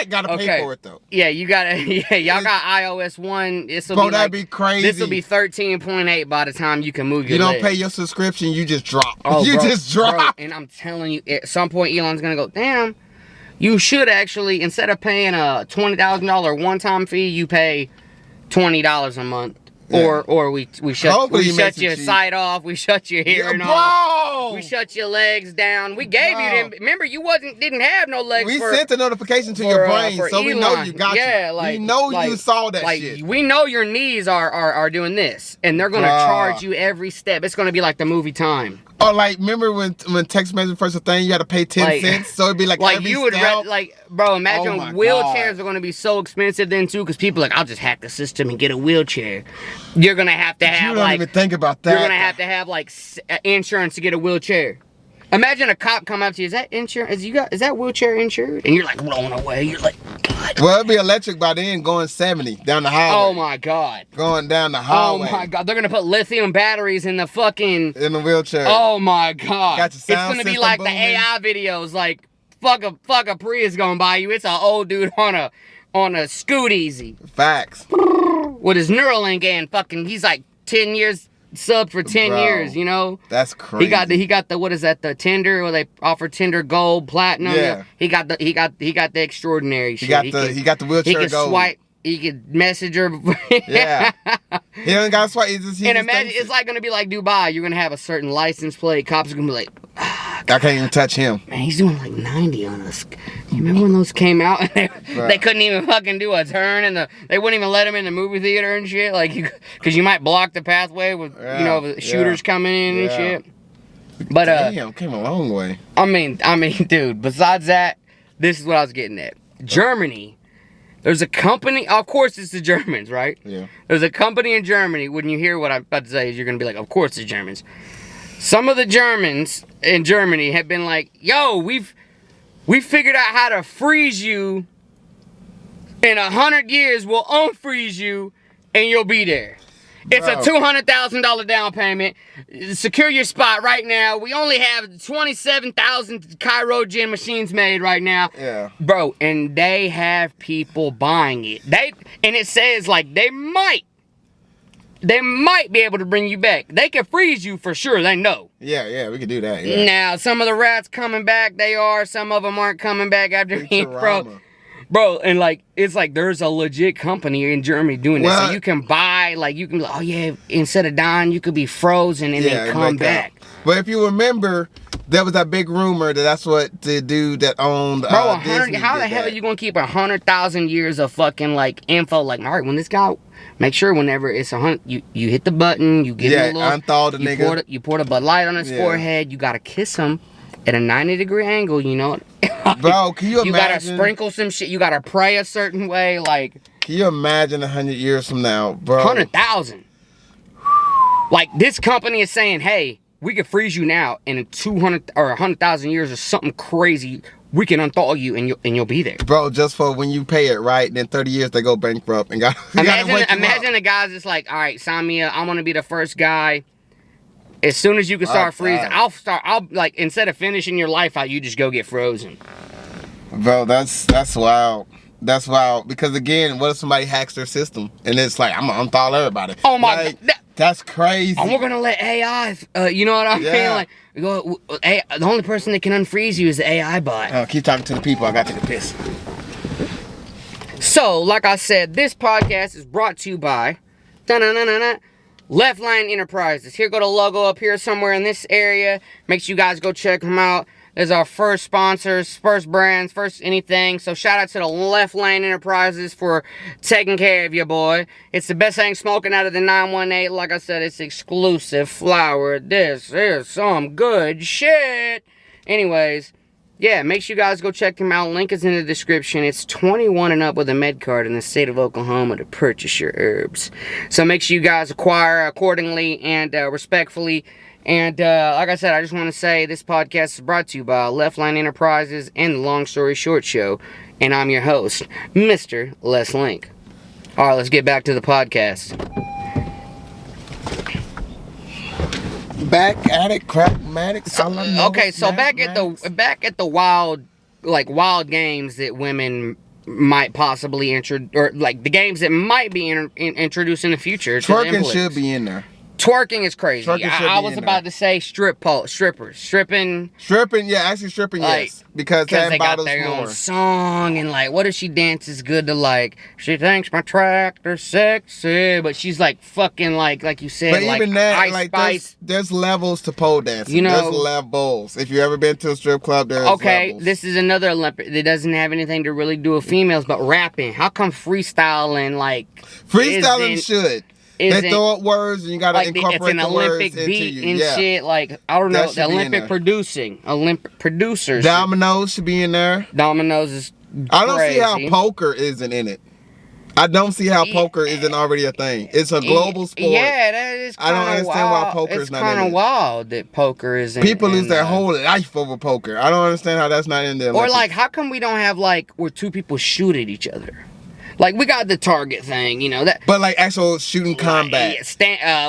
Gotta pay for it though. Yeah, you gotta. Yeah, y'all got iOS 1. That'd be crazy. This will be 13.8 by the time you can move your legs. You don't pay your subscription, you just drop. Oh, just drop. Bro, and I'm telling you, at some point Elon's gonna go, damn. You should actually, instead of paying a $20,000 one-time fee, you pay $20 a month. Yeah. Or we shut your sight off, we shut your hearing off, we shut your legs down. We gave you them. Remember, you didn't have no legs. We sent the notification to your brain, so Elon. we know you got you. Like, we know you saw that shit. We know your knees are doing this, and they're gonna charge you every step. It's gonna be like the movie Time. Or like, remember when text message first a thing, you had to pay 10 cents, so it'd be like every you would bro. Imagine wheelchairs God. are gonna be so expensive then too, because people are like, I'll just hack the system and get a wheelchair. You're gonna have to have you don't even think about that. You're gonna have to have like insurance to get a wheelchair. Imagine a cop come up to you. Is that insurance? Is that wheelchair insured? And you're like rolling away. You're like, God. Well, it'd be electric by then, going 70 down the highway. Oh my God. Going down the highway. Oh my God. They're gonna put lithium batteries in the wheelchair. Oh my God. Got your sound it's gonna be like booming. The AI videos, like fuck a Prius going by you. It's an old dude on a Scoot Easy. Facts. With his Neuralink and he's like 10 years. Sub for 10 years, you know. That's crazy. He got the what is that, the Tinder, where they offer Tinder Gold, Platinum. Yeah. He got the extraordinary shit. He got the wheelchair Gold. He can swipe. He could message her. Yeah. He don't got to swipe. And imagine it's like gonna be like Dubai. You're gonna have a certain license plate. Cops are gonna be like, I can't even touch him. Man, he's doing like 90 on us. You remember when those came out and they couldn't even fucking do a turn, and they wouldn't even let him in the movie theater and shit, like because you might block the pathway with shooters coming in and shit. But damn, came a long way. I mean, dude. Besides that, this is what I was getting at. Germany. There's a company, of course it's the Germans, right? Yeah. There's a company in Germany, when you hear what I'm about to say, you're going to be like, of course it's Germans. Some of the Germans in Germany have been like, yo, we've figured out how to freeze you. In 100 years, we'll unfreeze you, and you'll be there. It's a $200,000 down payment. Secure your spot right now. We only have 27,000 Chirogen machines made right now. Yeah. Bro, and they have people buying it. And it says like they might be able to bring you back. They can freeze you for sure. They know. Yeah, we can do that. Yeah. Now, some of the rats coming back, some of them aren't coming back after being frozen. Bro, and like, it's like there's a legit company in Germany doing this. So you can buy, oh yeah, instead of dying, you could be frozen and then come back. But if you remember, there was that big rumor that's what the dude that owned Disney how the hell are you going to keep 100,000 years of fucking like info? Like, all right, when this guy, make sure whenever it's 100, you hit the button, you give him a little, unthaw the nigga. You pour the Bud Light on his forehead, you got to kiss him at a 90-degree angle, you know. Bro, can you imagine? You gotta sprinkle some shit. You gotta pray a certain way, like. Can you imagine 100 years from now, bro? 100,000. Like, this company is saying, hey, we can freeze you now, and in 200 or 100,000 years or something crazy, we can unthaw you, and you'll be there. Bro, just for when you pay it, right? Then 30 years they go bankrupt and got. Imagine the guy's just like, all right, sign me up. I'm gonna be the first guy. As soon as you can start Oh, freezing, God. I'll like, instead of finishing your life out, you just go get frozen. Bro, that's wild. That's wild. Because again, what if somebody hacks their system and it's like, I'm gonna unthaw everybody? Oh my like, God. That's crazy. And we're gonna let AI, you know what I mean? Like, the only person that can unfreeze you is the AI bot. Oh, keep talking to the people. I got to take a piss. So, like I said, this podcast is brought to you by Left Line Enterprises. Here go the logo up here somewhere in this area. Make sure you guys go check them out. There's our first sponsors, first brands, first anything. So shout out to the Left Lane Enterprises for taking care of you, boy. It's the best thing smoking out of the 918. Like I said, it's exclusive flower. This is some good shit. Anyways, yeah, make sure you guys go check them out. Link is in the description. It's 21 and up with a med card in the state of Oklahoma to purchase your herbs. So make sure you guys acquire accordingly and respectfully. And like I said, I just want to say this podcast is brought to you by Left Line Enterprises and the Long Story Short Show. And I'm your host, Mr.LetsLink. All right, let's get back to the podcast. Back at it, Crackmatics. Okay, so back at the wild games that women might possibly or like the games that might be introduced in the future. Twerking should be in there. Twerking is crazy. I was about to say strippers. Stripping, yeah, actually stripping, like, yes. Because that they got bottles their more. own song, and like, what if she dances good to like, she thinks my tractor's sexy, but she's like fucking like you said, But like even that, Ice like Spice. there's levels to pole dancing. You know- there's levels. If you ever been to a strip club, there's levels. This is another Olympic that doesn't have anything to really do with females, but rapping. How come freestyling Freestyling should. They isn't- throw up words and you gotta like incorporate it's an the Olympic words into beat you. and Yeah. shit. Like, I don't know, That the should be in Olympic there. Olympic producers. Dominoes should be in there. Dominoes is I don't crazy. see how poker isn't in it. I don't see how poker isn't already a thing. It's a global sport. Yeah, that is I don't kinda understand why wild. poker's it's not kind in of it. wild that poker isn't. People lose their whole life over poker. I don't understand how that's not in there. Or like, how come we don't have like where two people shoot at each other? Like, we got the target thing, you know that. But like actual shooting combat.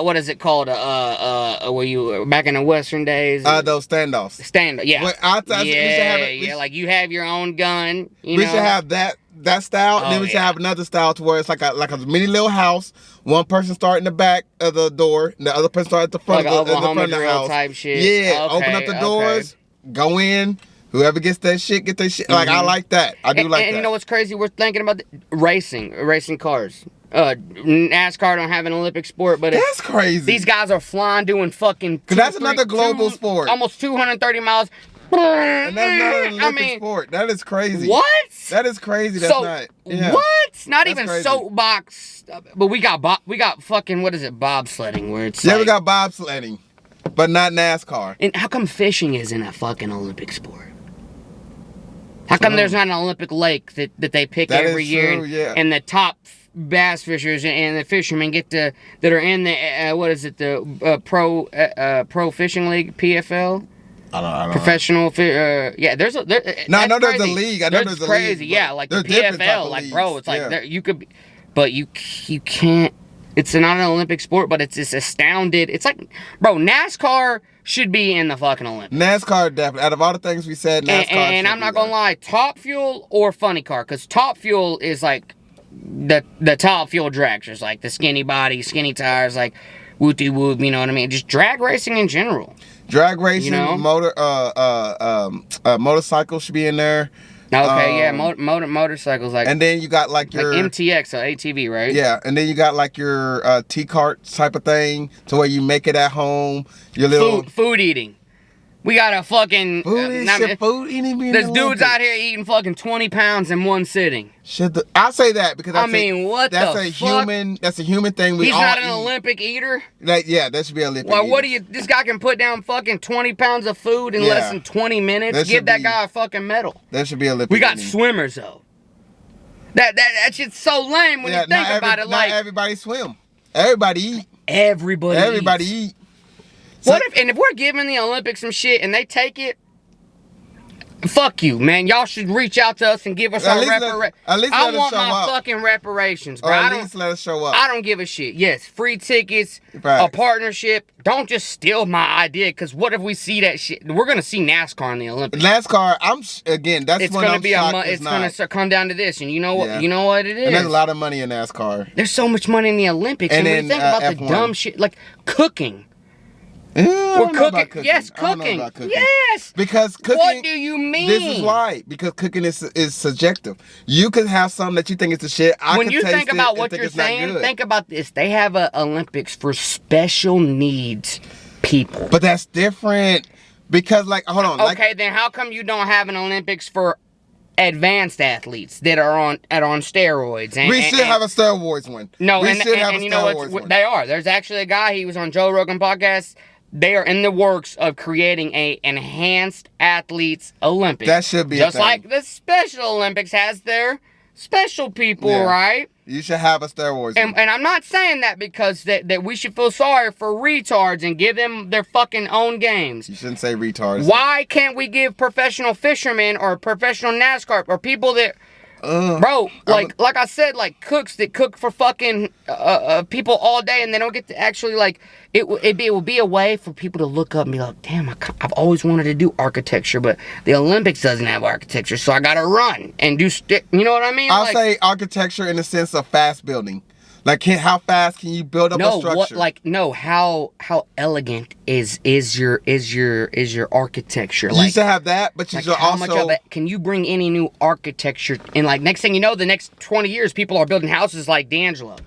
What is it called? Where you back in the Western days? Those standoffs. Yeah. Well, we should have it. Like you have your own gun. We should have that style, and then we should have another style to where it's like a mini little house. One person start in the back of the door, and the other person start at the front Like of the Oklahoma front of the drill house. type shit. Yeah, Okay, open up the doors, go in. Whoever gets that shit, get that shit. Like, I like that. I do like that. And you know what's crazy? We're thinking about racing cars. NASCAR don't have an Olympic sport, but that's crazy. These guys are flying, doing fucking. Because that's another global sport. Almost 230 miles. And that's not an Olympic sport. That is crazy. What? That is crazy. That's not. Yeah. What? Not That's even crazy. soapbox. But we got fucking, what is it? Bobsledding, where it's We got bobsledding, but not NASCAR. And how come fishing isn't a fucking Olympic sport? How come there's not an Olympic lake that they pick That every is year, true, and the top bass fishers and the fishermen that are in the pro fishing league, PFL? I don't Professional, yeah. There's a No, I know that's there's a crazy. league. I know there's a crazy. league, Yeah, like the there's different type PFL, of like leagues. bro, it's like Yeah. there, you could, but you can't. It's not an Olympic sport, but it's just astounded. It's like, bro, NASCAR should be in the fucking Olympics. NASCAR definitely. Out of all the things we said, NASCAR. And I'm not gonna lie, Top Fuel or Funny Car, because Top Fuel is like the Top Fuel dragsters, like the skinny body, skinny tires, like whoopty whoop. You know what I mean? Just drag racing in general. Drag racing, You know? motorcycles should be in there. Okay, yeah, motorcycles like. And then you got like your MTX, so ATV, right? Yeah, and then you got like your T-cart type of thing to where you make it at home. Your little Food eating. We got a fucking food eating. There's dudes out here eating fucking 20 pounds in one sitting. I say that because I mean, what that's the a fuck? That's a human thing. We He's all not an eat. Olympic eater. Like, yeah, that should be Olympic. Well, what eating. do you? This guy can put down fucking 20 pounds of food in less than 20 minutes. That Give should that be- guy a fucking medal. That should be Olympic. We got eating. swimmers though. That shit's so lame when you think about it. Like, not everybody swim. Everybody eat. everybody eat. What if we're giving the Olympics some shit and they take it? Fuck you, man. Y'all should reach out to us and give us our reparations. I want my fucking reparations, bro. Or at least let us show up. I don't give a shit. Yes, free tickets, a partnership. Don't just steal my idea, because what if we see that shit? We're gonna see NASCAR in the Olympics. NASCAR, it's gonna come down to this, and you know what? Yeah. You know what it is. And there's a lot of money in NASCAR. There's so much money in the Olympics, and when you think about F1. The dumb shit, like cooking. We're cooking. Yes, cooking. Yes. Because cooking. What do you mean? This is why. Because cooking is subjective. You could have something that you think is the shit. When you think about what you're saying, think about this. They have an Olympics for special needs people. But that's different. Because, like, hold on. Okay, then how come you don't have an Olympics for advanced athletes that are on steroids? We should have a steroids one. No, and you know what? They are. There's actually a guy. He was on Joe Rogan podcast. They are in the works of creating a enhanced athletes Olympics. That should be just like the Special Olympics has their special people, right? You should have a steroids. And I'm not saying that because that we should feel sorry for retards and give them their fucking own games. You shouldn't say retards. Why can't we give professional fishermen or professional NASCAR or people that, bro, like I said, like cooks that cook for fucking people all day and they don't get to actually, like, it will be a way for people to look up and be like, damn, I've always wanted to do architecture, but the Olympics doesn't have architecture, so I gotta run and do you know what I mean? I'll say architecture in the sense of fast building. Like, how fast can you build up a structure? How elegant is your architecture? You should have that, but you should also. Much of it can you bring any new architecture? And like next thing you know, the next 20 years, people are building houses like D'Angelo.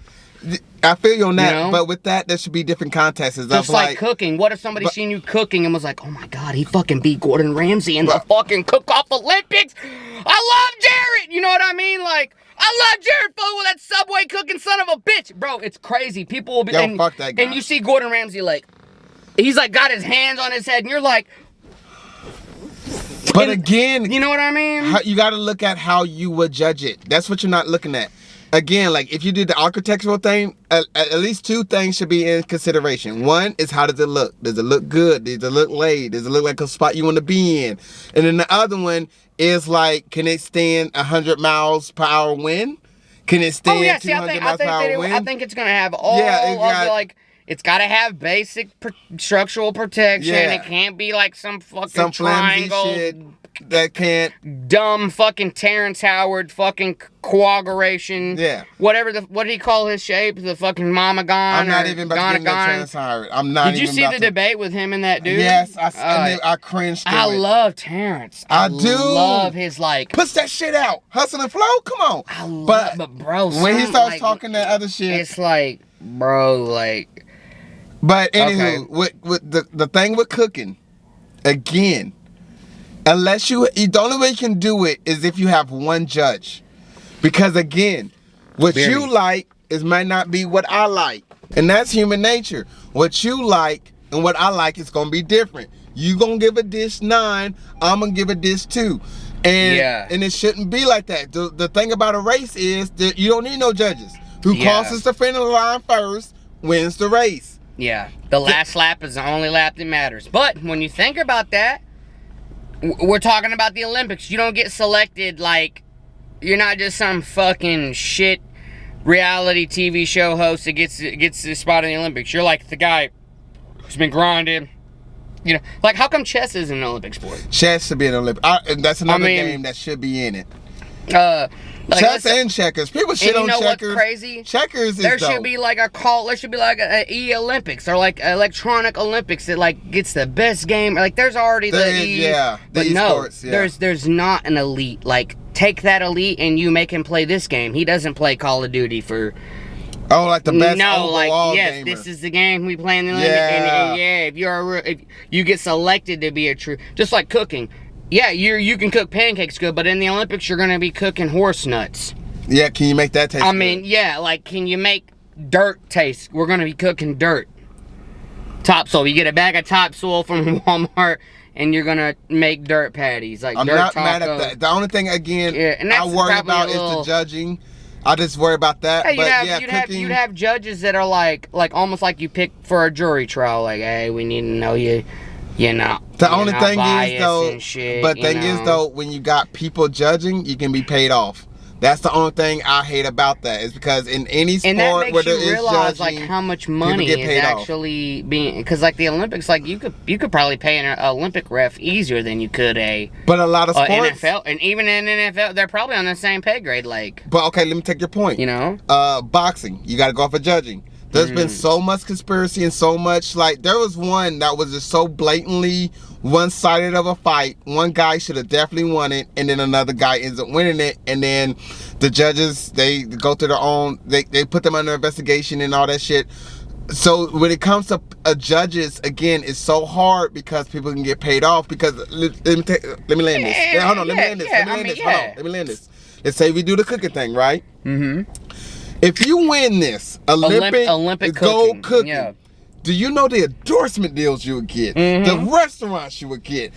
I feel you on that, but with that, there should be different contexts. Just like cooking. What if somebody seen you cooking and was like, oh my God, he fucking beat Gordon Ramsay in the fucking cook-off Olympics? I love Jared! You know what I mean? Like, I love Jared Fogle, that Subway cooking son of a bitch. Bro, it's crazy. People will be... fuck that guy. And you see Gordon Ramsay, like, he's like got his hands on his head, and you're like... But again... You know what I mean? You got to look at how you would judge it. That's what you're not looking at. Again, like, if you did the architectural thing, at least two things should be in consideration. One is, how does it look? Does it look good? Does it look laid? Does it look like a spot you want to be in? And then the other one is, like, can it stand 100 miles per hour wind? Can it stand 200 miles per hour wind? I think it's going to have all of the, like, it's got to have basic structural protection. It can't be like some fucking triangle shit that can't. Dumb fucking Terrence Howard fucking coagulation. Yeah. Whatever what did he call his shape? The fucking Mama Gone. I'm not even about to get Terrence Howard. I'm not. Did you see the debate with him and that dude? Yes, I cringed. I love Terrence. I do love his, like, push that shit out, hustle and flow. Come on. But bro, when he starts talking that other shit, it's like, bro, like. But anywho, with the thing with cooking, again, unless the only way you can do it is if you have one judge. Because again, what you like might not be what I like. And that's human nature. What you like and what I like is gonna be different. You gonna give a dish 9, I'm gonna give a dish 2. And it shouldn't be like that. The thing about a race is that you don't need no judges. Who crosses the finish line first wins the race. Yeah, the last lap is the only lap that matters. But when you think about that, we're talking about the Olympics. You don't get selected like, you're not just some fucking shit reality TV show host that gets the spot in the Olympics. You're like the guy who's been grinding. You know, like, how come chess is an Olympic sport? Chess should be an Olympic. That's another game that should be in it. Like, chess and checkers. People shit on checkers. You know what's crazy? Checkers is there should be like there should be like a E-Olympics or like electronic Olympics that like gets the best game. Like, there's already but no, there's not an elite. Like, take that elite and you make him play this game. He doesn't play Call of Duty for. Oh, like the best gamer. This is the game we play in the Olympics. And if you get selected to be a true, just like cooking. Yeah, you can cook pancakes good, but in the Olympics, you're going to be cooking horse nuts. Yeah, can you make that taste good? Yeah, like, can you make dirt taste? We're going to be cooking dirt. Topsoil. You get a bag of topsoil from Walmart, and you're going to make dirt patties. Like, I'm not mad at that. The only thing, again, I worry about is the judging. I just worry about that. Hey, you'd have judges that are like almost like you pick for a jury trial. Like, hey, we need to know you. You know. The only thing is though, shit, when you got people judging, you can be paid off. That's the only thing I hate about that, is because in any sport where there is realize judging, like how much money is actually being, because like the Olympics, like you could probably pay an Olympic ref easier than you could but a lot of sports, NFL, and even in NFL, they're probably on the same pay grade. Like, but okay, let me take your point. You know, boxing, you got to go off of judging. There's been so much conspiracy and so much, like, there was one that was just so blatantly one-sided of a fight. One guy should have definitely won it, and then another guy ends up winning it, and then the judges, they go through their own, they put them under investigation and all that shit. So when it comes to judges, again, it's so hard because people can get paid off, because, let me land this. Hold on, let me land this. Let's say we do the cooking thing, right? Mm-hmm. If you win this Olympic gold cooking, do you know the endorsement deals you would get? The restaurants you would get.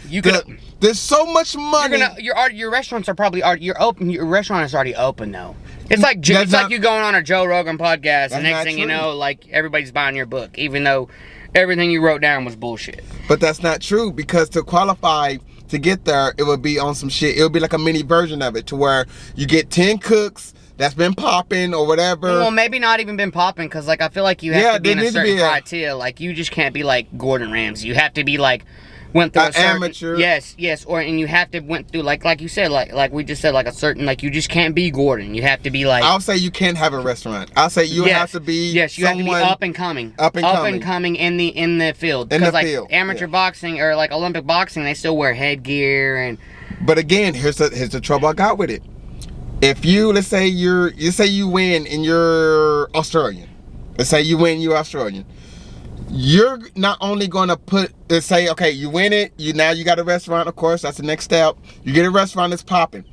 There's so much money. Your restaurants are probably you're open. Your restaurant is already open though. It's like you going on a Joe Rogan podcast, and next thing you know, like everybody's buying your book, even though everything you wrote down was bullshit. But that's not true, because to qualify to get there, it would be on some shit. It would be like a mini version of it, to where you get 10 cooks that's been popping or whatever. Well, maybe not even been popping, because like I feel like you have to be in a certain criteria. Like you just can't be like Gordon Ramsay. You have to be like went through a certain amateur. Yes, and you have to went through like you said, like we just said, like a certain, like you just can't be Gordon. You have to be like, I'll say you can't have a restaurant. I'll say you have to be you have to be up and coming in the field. Because like amateur boxing or like Olympic boxing, they still wear headgear and. But again, here's the trouble I got with it. If you, let's say you win and you're Australian. Let's say you win, you're Australian. You're not only going to let's say, okay, you win it. Now you got a restaurant, of course. That's the next step. You get a restaurant that's popping.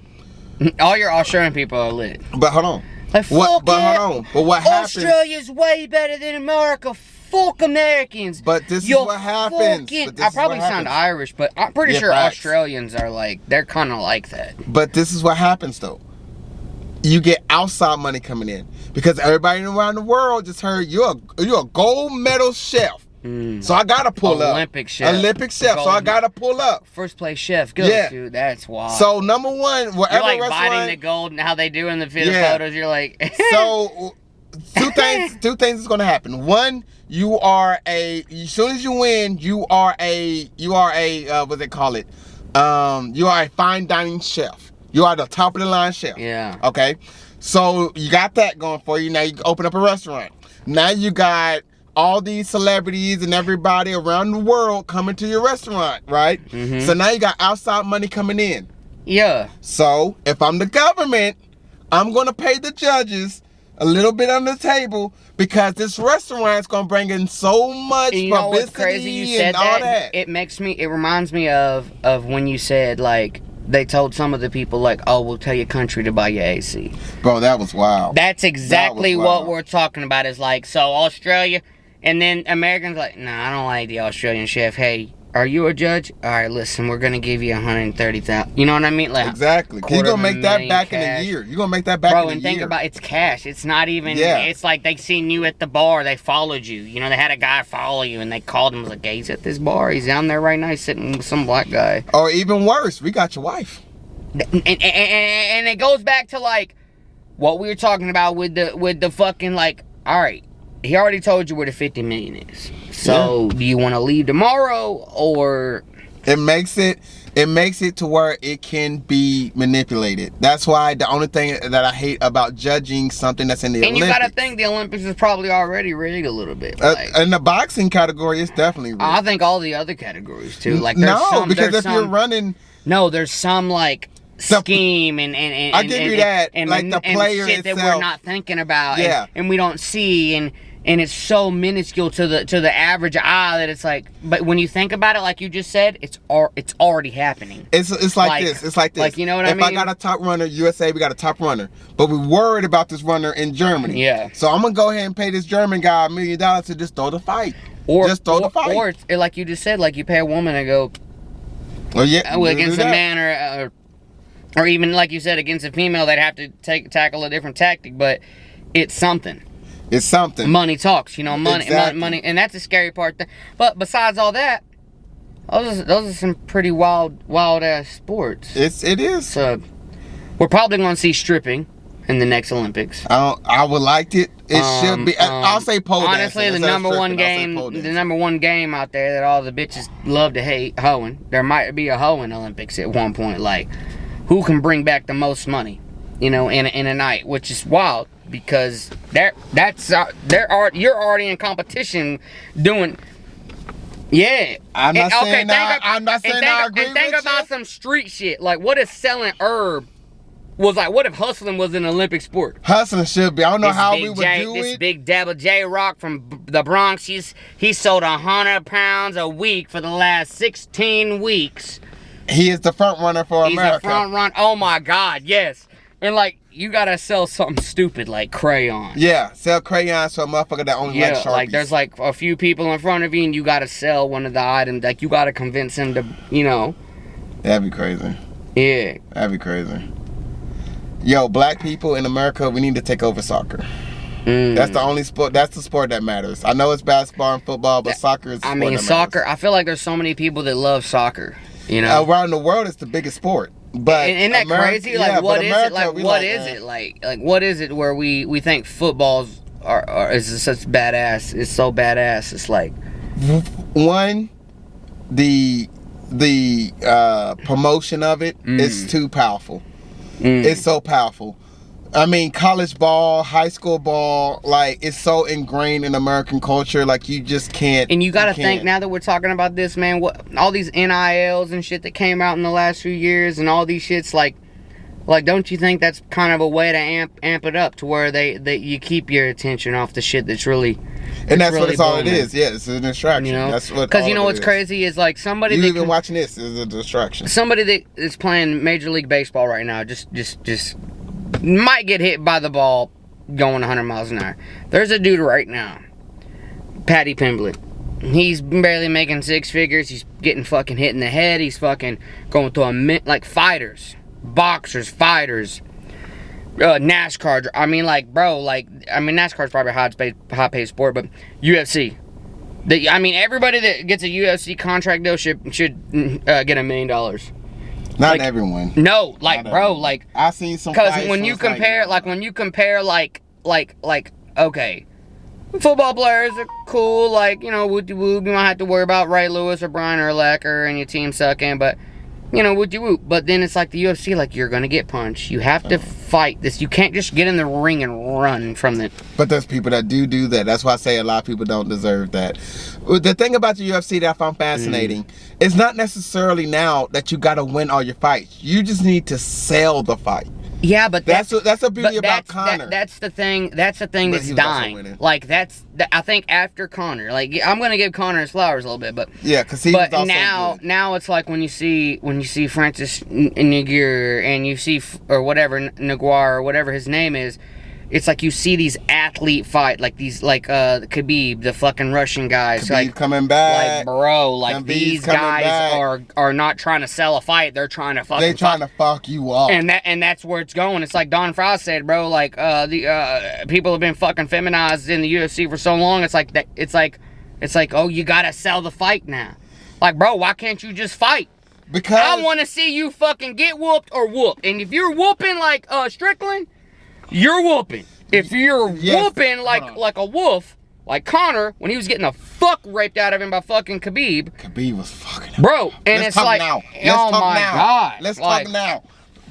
All your Australian people are lit. But hold on. Like, hold on. But what happens? Australia's way better than America. Fuck Americans. But this is what happens. I probably sound Irish, but I'm pretty sure Australians are like, they're kind of like that. But this is what happens though. You get outside money coming in, because everybody around the world just heard you're a gold medal chef. So I gotta pull up. Olympic chef. So I gotta pull up. First place chef. Good, dude. That's wild. So number one, wherever you're like biting the gold and how they do in the photos. You're like. So two things is gonna happen. One, as soon as you win, you are a what they call it? You are a fine dining chef. You are the top of the line chef. Yeah. Okay. So you got that going for you. Now you can open up a restaurant. Now you got all these celebrities and everybody around the world coming to your restaurant, right? Mm-hmm. So now you got outside money coming in. Yeah. So if I'm the government, I'm going to pay the judges a little bit on the table, because this restaurant's going to bring in so much publicity. You know what's crazy? You said that. It reminds me of when you said, like, they told some of the people, like, oh, we'll tell your country to buy your AC. Bro, that was wild. That's exactly what we're talking about. Is like, so Australia, and then Americans like, nah, I don't like the Australian chef. Hey, are you a judge? All right, listen, we're going to give you $130,000. You know what I mean? Like, exactly. You're going to make that back cash. In a year. You're going to make that back in a year. Bro, and think about it's cash. It's not even, it's like they seen you at the bar. They followed you. You know, they had a guy follow you, and they called him. Was like, hey, he's at this bar. He's down there right now. He's sitting with some black guy. Or even worse, we got your wife. And it goes back to, like, what we were talking about with the fucking, like, all right, he already told you where the 50 million is. So do you want to leave tomorrow, or it makes it to where it can be manipulated. That's why the only thing that I hate about judging something that's in the Olympics. And you gotta think the Olympics is probably already rigged a little bit. In the boxing category, it's definitely rigged. I think all the other categories too. Like you're running. No, there's some like scheme and I give you that. And like the player shit itself. that we're not thinking about. Yeah. And we don't see and it's so minuscule to the average eye that it's like, but when you think about it, like you just said, it's already happening. It's like this. It's like this. Like, you know what I mean? If I got a top runner, USA, we got a top runner, but we're worried about this runner in Germany. Yeah. So I'm gonna go ahead and pay this German guy $1 million to just throw the fight. Or it's like you just said, like you pay a woman and go, against a man or even like you said against a female, they'd have to tackle a different tactic, but it's something. It's something. Money talks, money, exactly. money, and that's the scary part. But besides all that, those are some pretty wild ass sports. It is. So we're probably gonna see stripping in the next Olympics. I would like it. It should be. I'll say pole honestly, dancing. the number one game out there that all the bitches love to hate, hoeing. There might be a hoeing Olympics at one point. Like, who can bring back the most money, in a night, which is wild because you're already in competition doing. Yeah, I'm not saying I agree with think about some street shit. Like, what if selling herb was like? What if hustling was an Olympic sport? Hustling should be. I don't know how we would do this it. Big Devil J Rock from the Bronx. He sold 100 pounds a week for the last 16 weeks. He is the front runner for America. He's the front runner. Oh my God, yes. And like, you gotta sell something stupid like crayons. Yeah, sell crayons to a motherfucker that only likes Sharpies. Like there's like a few people in front of you and you gotta sell one of the items. Like you gotta convince him to, That'd be crazy. Yeah. That'd be crazy. Yo, black people in America, we need to take over soccer. That's the only sport. That's the sport that matters. I know it's basketball and football, but soccer is the sport that matters. Soccer. I feel like there's so many people that love soccer. Around the world, it's the biggest sport. But isn't that crazy? Like, what is it? Like, what is it? Like, what is it where we think footballs is such badass? It's so badass. It's like one, the promotion of it is too powerful. It's so powerful. I mean, college ball, high school ball, like, it's so ingrained in American culture, like, you just can't. And you gotta think, now that we're talking about this, man, what all these NILs and shit that came out in the last few years and all these shits, like don't you think that's kind of a way to amp it up to where you keep your attention off the shit that's really. And that's really all it is. Yeah, it's a distraction. That's what. Because what's crazy is like somebody. You even watching this is a distraction. Somebody that is playing Major League Baseball right now just might get hit by the ball going 100 miles an hour. There's a dude right now, Patty Pimblett. He's barely making six figures. He's getting fucking hit in the head. He's fucking going through like fighters, boxers, fighters. NASCAR. I mean, NASCAR's probably a high-paid sport, but UFC. Everybody that gets a UFC contract deal should get $1 million. Not everyone. No, like, bro, like, I seen some. Because when you compare, okay, football players are cool, like, whoop-de-whoop. You might have to worry about Ray Lewis or Brian Urlacher and your team sucking, but. Whoop-de-whoop. But then it's like the UFC, like, you're gonna get punched. You have to fight this. You can't just get in the ring and run from it. But there's people that do that. That's why I say a lot of people don't deserve that. The thing about the UFC that I found fascinating is not necessarily now that you gotta win all your fights. You just need to sell the fight. Yeah, but that's the beauty about Conor. That's the thing that's dying. Like, I think after Conor, like, I'm gonna give Conor his flowers a little bit, but yeah, because he was also good. Now it's like when you see Francis Ngannou and you see Naguar or whatever his name is. It's like you see these athlete fight, like these, like Khabib, the fucking Russian guys, Khabib like coming back, like, bro, like Khabib's these guys are not trying to sell a fight, they're trying to fucking. They trying to fuck you up, and that's where it's going. It's like Don Frost said, bro, like the people have been fucking feminized in the UFC for so long. It's like that. It's like, oh, you gotta sell the fight now. Like, bro, why can't you just fight? Because I want to see you fucking get whooped or whoop, and if you're whooping like Strickland. You're whooping. If you're whooping like a wolf, like Conor, when he was getting the fuck raped out of him by fucking Khabib. Khabib was fucking him. Bro, and it's like, oh my God. Let's talk now.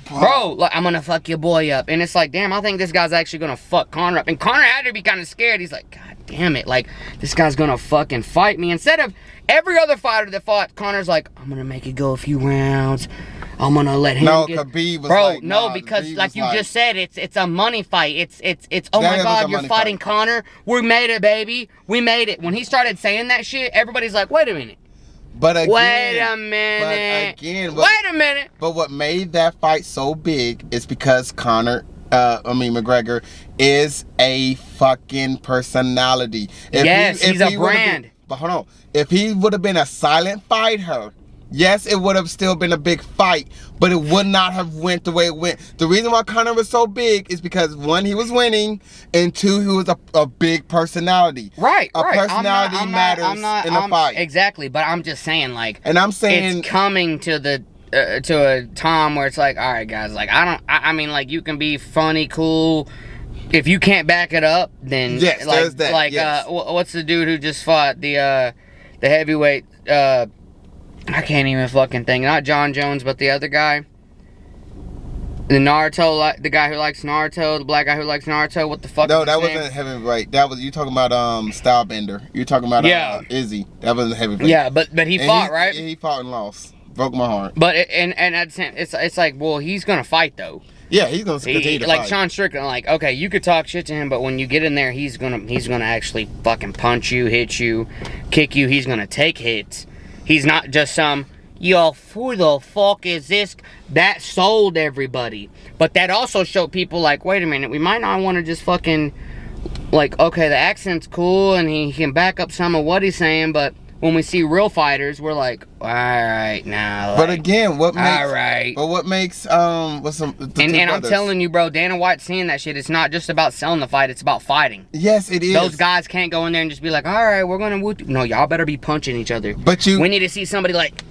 Bro, like, I'm gonna fuck your boy up. And it's like, damn, I think this guy's actually gonna fuck Conor up. And Conor had to be kind of scared. He's like, God damn it. Like, this guy's gonna fucking fight me. Instead of every other fighter that fought, Conor's like, I'm gonna make it go a few rounds. I'm gonna let him Khabib was like, because Khabib like you just said, it's a money fight. It's oh my God, you're fighting Conor. We made it, baby. We made it. When he started saying that shit, everybody's like, wait a minute. But again, wait a minute. Wait a minute. But what made that fight so big is because McGregor is a fucking personality. He's a brand. But hold on. If he would have been a silent fighter, yes, it would have still been a big fight, but it would not have went the way it went. The reason why Conor was so big is because, one, he was winning, and two, he was a big personality. Right, a personality matters in a fight. Exactly, but I'm just saying, like, and I'm saying it's coming to the to a time where it's like, all right, guys, like, I mean, like, you can be funny, cool. If you can't back it up, then yes, like, there's that. Like, yes. What's the dude who just fought the heavyweight? I can't even fucking think. Not John Jones, but the other guy. The Naruto, the guy who likes Naruto, the black guy who likes Naruto. What the fuck? No, that wasn't heavyweight. That was, you talking about Stylebender. You talking about Izzy. That wasn't heavyweight. Yeah, but he fought, right? He fought and lost. Broke my heart. But it's like, well, he's gonna fight though. Yeah, he's gonna continue to fight. Like Sean Strickland, like, okay, you could talk shit to him, but when you get in there, he's gonna actually fucking punch you, hit you, kick you. He's gonna take hits. He's not just some, yo, who the fuck is this? That sold everybody. But that also showed people, like, wait a minute, we might not want to just fucking, like, okay, the accent's cool and he can back up some of what he's saying, but when we see real fighters, we're like, all right, now. Like, but again, what makes... All right. But what makes... what's some... And I'm telling you, bro, Dana White's seeing that shit. It's not just about selling the fight. It's about fighting. Yes, it is. Those guys can't go in there and just be like, all right, we're going to... No, y'all better be punching each other. But you... We need to see somebody like...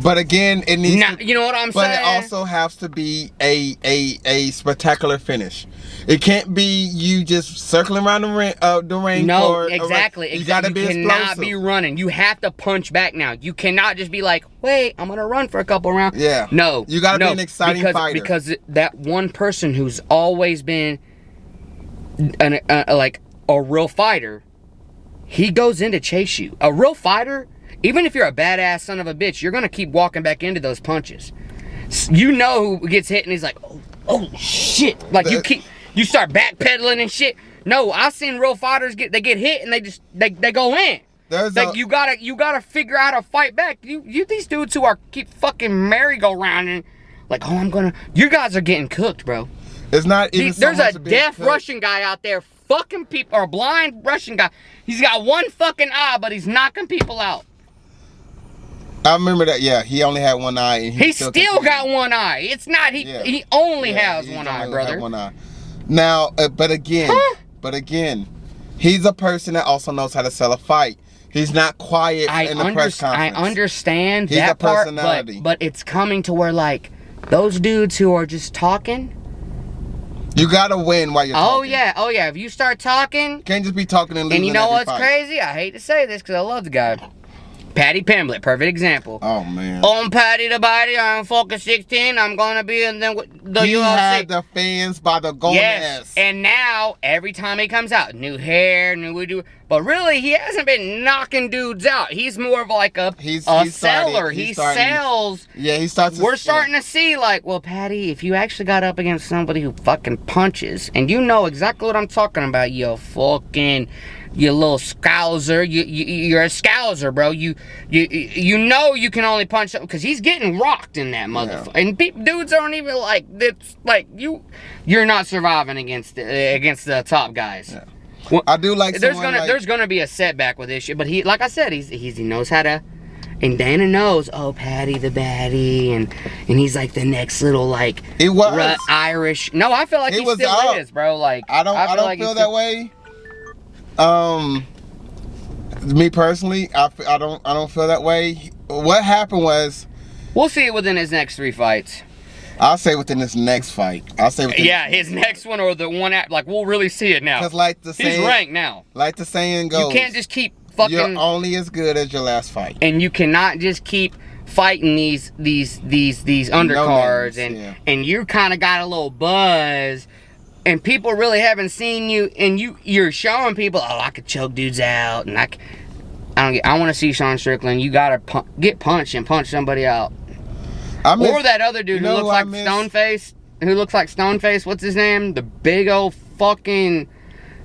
But again, it needs to... You know what I'm saying? But it also has to be a spectacular finish. It can't be you just circling around the ring. No, exactly. You gotta be explosive. You cannot be running. You have to punch back now. You cannot just be like, wait, I'm gonna run for a couple rounds. Yeah. No. You gotta be an exciting fighter. Because that one person who's always been like a real fighter, he goes in to chase you. A real fighter, even if you're a badass son of a bitch, you're gonna keep walking back into those punches. You know who gets hit and he's like, oh shit. Like you start backpedaling and shit. No, I've seen real fighters get hit and they go in. You gotta figure out how to fight back. You these dudes who keep fucking merry-go-rounding, like, you guys are getting cooked, bro. It's not even there's a deaf Russian guy out there fucking people, or a blind Russian guy. He's got one fucking eye, but he's knocking people out. I remember that. Yeah, he only had one eye. And he still got one eye. It's not he only has one eye, brother. One eye. Now, but again, he's a person that also knows how to sell a fight. He's not quiet in the press conference. I understand he's that a personality. part, but it's coming to where, like, those dudes who are just talking. You gotta win while you're talking. Oh yeah. If you start talking, can't just be talking and losing. And you know what's fight. crazy? I hate to say this because I love the guy. Patty Pimblett, perfect example. Oh, man. I'm Patty the Body, I'm fucking 16, I'm gonna be in the UFC. He had the fans by the gold ass. And now, every time he comes out, new hair, but really, he hasn't been knocking dudes out. He's more of like a seller. He sells. Yeah, he starts. We're starting to see, like, well, Patty, if you actually got up against somebody who fucking punches, and you know exactly what I'm talking about, you little scouser, you're a scouser, bro. You know you can only punch because he's getting rocked in that motherfucker. Yeah. And dudes aren't even like, it's like you're not surviving against the top guys. Yeah. Well, I do like there's gonna be a setback with this shit, but he, like I said, he knows how to. And Dana knows, Patty the Baddie, and he's like the next little, like, Irish. No, I feel like he still is, bro. Like, I don't feel that way. Me personally, I don't feel that way. What happened was, we'll see it within his next 3 fights. I'll say within this next fight. His next one, or the one at, like, we'll really see it now. Because he's ranked now. Like the saying goes, you can't just keep fucking. You're only as good as your last fight. And you cannot just keep fighting these undercards, and you kind of got a little buzz. And people really haven't seen you, and you're showing people, I could choke dudes out, and I want to see Sean Strickland. You gotta get punched and punch somebody out. Or that other dude who looks like Stoneface. Who looks like Stoneface? What's his name? The big old fucking.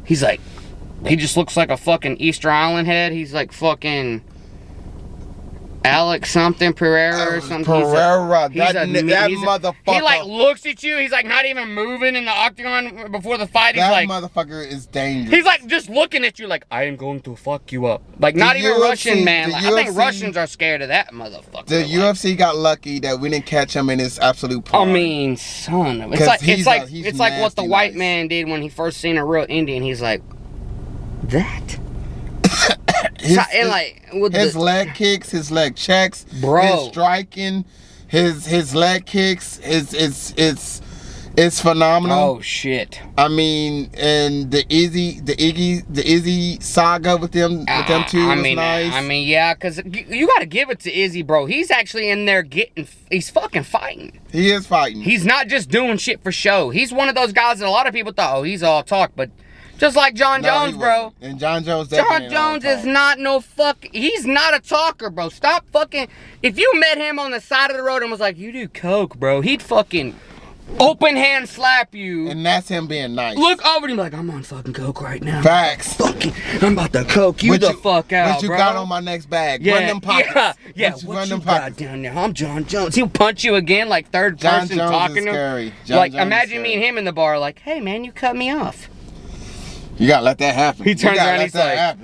He just looks like a fucking Easter Island head. He's like fucking. Alex something Pereira or something. Pereira, that motherfucker. He like looks at you. He's like not even moving in the octagon before the fight. He's like, that motherfucker is dangerous. He's like just looking at you like, I am going to fuck you up. Like not even Russian, man. Like, I think Russians are scared of that motherfucker. The UFC got lucky that we didn't catch him in his absolute prime. I mean, son of it's like what the white man did when he first seen a real Indian. He's like, that. His leg kicks, his leg checks, bro. His striking, his leg kicks, it's phenomenal. Oh shit! I mean, and the Izzy saga with them two was nice. I mean, yeah, cause you gotta give it to Izzy, bro. He's actually in there he's fucking fighting. He is fighting. He's not just doing shit for show. He's one of those guys that a lot of people thought, oh, he's all talk, but. Just like John Jones, bro. And John Jones definitely John Jones is not no he's not a talker, bro. Stop fucking. If you met him on the side of the road and was like, you do coke, bro, he'd fucking open hand slap you. And that's him being nice. Look over to him like, I'm on fucking coke right now. Facts. Fucking, I'm about to coke you the fuck out, what you bro. got on my next bag? Yeah, run them pockets. Yeah, what you got down there? I'm John Jones. He'll punch you again like third person Jones talking is to him. scary. Like, imagine me and him in the bar like, hey, man, you cut me off. You gotta let that happen. He turns around and he's like,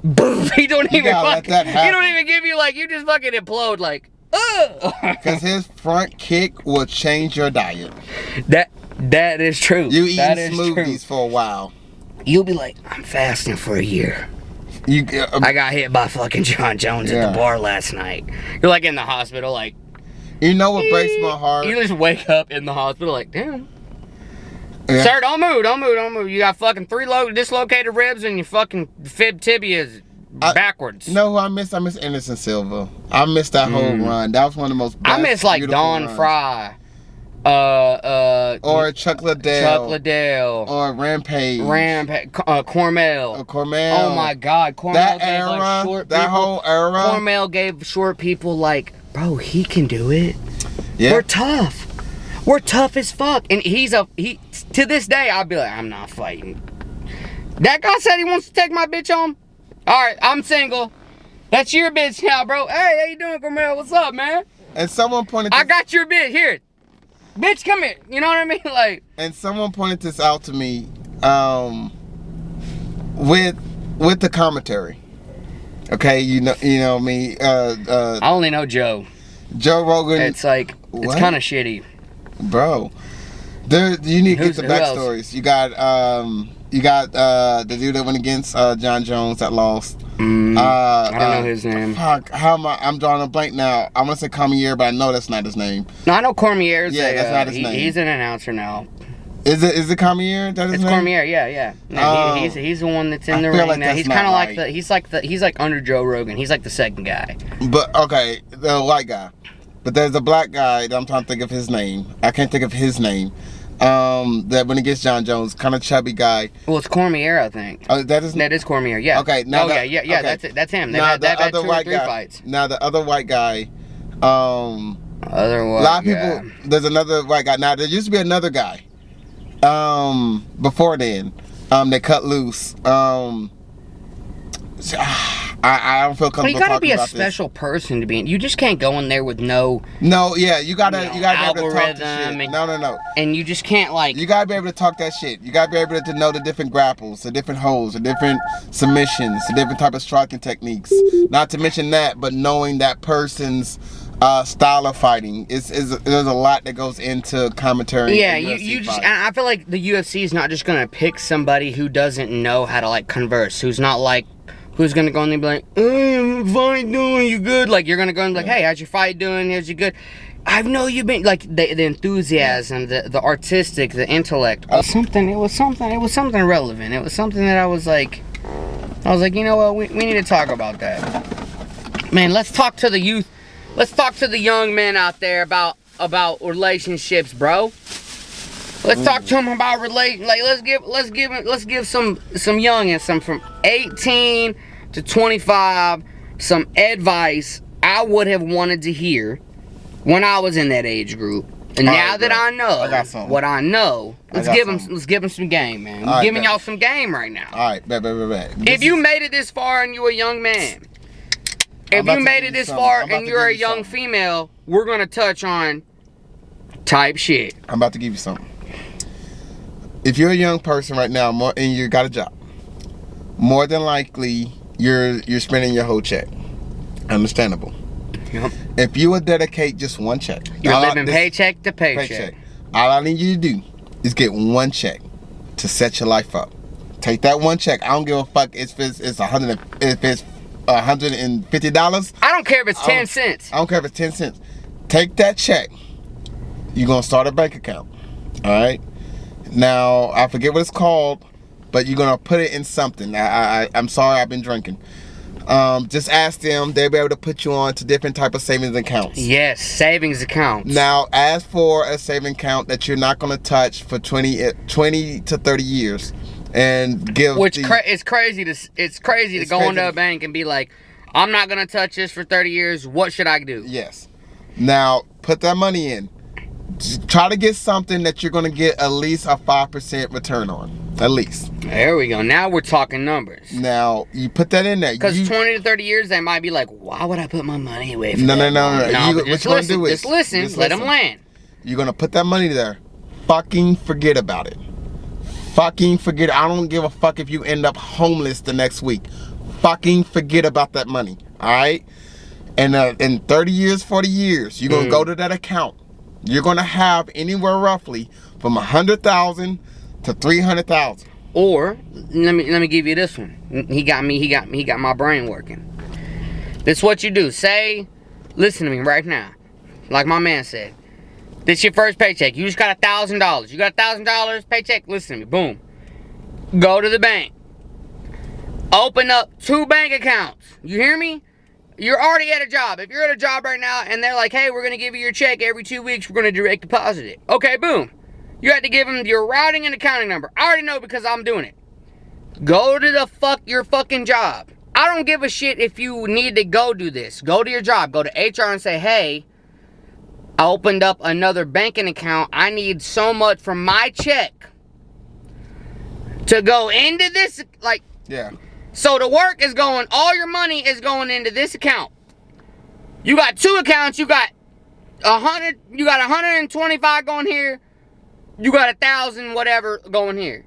boom. He don't even give you like, you just fucking implode like, ugh. Because his front kick will change your diet. That is true. You eat smoothies for a while. You'll be like, I'm fasting for a year. I got hit by fucking John Jones at the bar last night. You're like in the hospital like. You know what breaks my heart? You just wake up in the hospital like, damn. Yeah. Sir, don't move. You got fucking 3 dislocated ribs and your fucking fib tibia is backwards. You know who I miss? I miss Anderson Silva. I missed that whole run. That was one of the most I miss like Don Fry. Or Chuck Liddell. Or Rampage. Cormel. Cormel. Oh my God. Cormel that gave era, like short that people. whole era. Cormel gave short people like, bro, he can do it. Yeah. We're tough. We're tough as fuck. And he to this day, I'll be like, I'm not fighting. That guy said he wants to take my bitch home. Alright, I'm single. That's your bitch now, bro. Hey, how you doing, Cormel? What's up, man? And someone pointed I got your bitch. Here. Bitch, come here. You know what I mean? Like. And someone pointed this out to me with the commentary. Okay, you know me. I only know Joe. Joe Rogan. It's like, it's kind of shitty. Bro, you need to get the backstories. You got the dude that went against John Jones that lost. I don't know his name. Fuck, I'm drawing a blank now. I'm gonna say Cormier, but I know that's not his name. No, I know Cormier. That's not his name. He's an announcer now. Is it Cormier? That it's name? Cormier, yeah. No, he's the one that's in the ring now. He's kind of like he's like under Joe Rogan. He's like the second guy. But okay, the white guy. But there's a black guy that I'm trying to think of his name. I can't think of his name. That when he gets John Jones, kind of chubby guy. Well, it's Cormier, I think. Oh, that is Cormier. Yeah. Okay. Now okay. That's it. That's him. They've had 2 or 3 fights. Now the other white guy. A lot of people. There's another white guy. Now there used to be another guy. Before then, they cut loose. I don't feel comfortable. Well, you gotta be a special person to be in. You just can't go in there with no. Yeah, you gotta be able to talk that shit. No. And you just can't like. You gotta be able to talk that shit. You gotta be able to know the different grapples, the different holds, the different submissions, the different type of striking techniques. Not to mention that, but knowing that person's style of fighting there's a lot that goes into commentary. Yeah, you just. I feel like the UFC is not just gonna pick somebody who doesn't know how to like converse, who's not like. Who's gonna go in there and be like, hey, fight doing, you good? Like, you're gonna go and be like, hey, how's your fight doing? How's you good? I know you've been, like, the enthusiasm, the artistic, the intellect. It was something relevant. It was something that I was like, you know what, we need to talk about that. Man, let's talk to the youth. Let's talk to the young men out there about relationships, bro. Let's talk to them about let's give some youngins, some from 18 to 25, some advice I would have wanted to hear when I was in that age group. And now that I know what I know, let's give them some game, man. I'm giving y'all some game right now. All right, bet. If you made it this far and you a young man, if you made it this far and you're a young female, we're gonna touch on type shit. I'm about to give you something. If you're a young person right now and you got a job, more than likely you're spending your whole check. Understandable. Yep. If you would dedicate just one check, you're living paycheck to paycheck. All I need you to do is get one check to set your life up. Take that one check. I don't give a fuck if it's $150. I don't care if it's 10 cents. I don't care if it's 10 cents. Take that check. You're gonna start a bank account. All right. Now I forget what it's called, but you're gonna put it in something. I'm sorry, I've been drinking. Just ask them. They'll be able to put you on to different type of savings accounts. Yes, savings accounts. Now, ask for a saving account that you're not going to touch for 20 to 30 years, and give. It's crazy to go into a bank and be like, I'm not going to touch this for 30 years. What should I do? Yes. Now, put that money in. Just try to get something that you're going to get at least a 5% return on. At least. There we go. Now we're talking numbers. Now, you put that in there. Because 20 to 30 years, they might be like, why would I put my money away for No. Just listen. Let them land. You're going to put that money there. Fucking forget about it. Fucking forget it. I don't give a fuck if you end up homeless the next week. Fucking forget about that money. All right? And in 30 years, 40 years, you're going to go to that account. You're going to have anywhere roughly from 100,000 to 300,000. Or let me give you this one. He got my brain working. This is what you do. Say, listen to me right now. Like my man said. This your first paycheck. You just got $1,000. You got $1,000 paycheck. Listen to me. Boom. Go to the bank. Open up 2 bank accounts. You hear me? You're already at a job. If you're at a job right now and they're like, hey, we're going to give you your check every 2 weeks. We're going to direct deposit it. Okay, boom. You had to give them your routing and accounting number. I already know because I'm doing it. Go to your fucking job. I don't give a shit if you need to go do this. Go to your job. Go to HR and say, hey, I opened up another banking account. I need so much from my check to go into this. Like, yeah. So the work is going, all your money is going into this account. You got 2 accounts. You got 100. You got 125 going here. You got 1,000 whatever going here.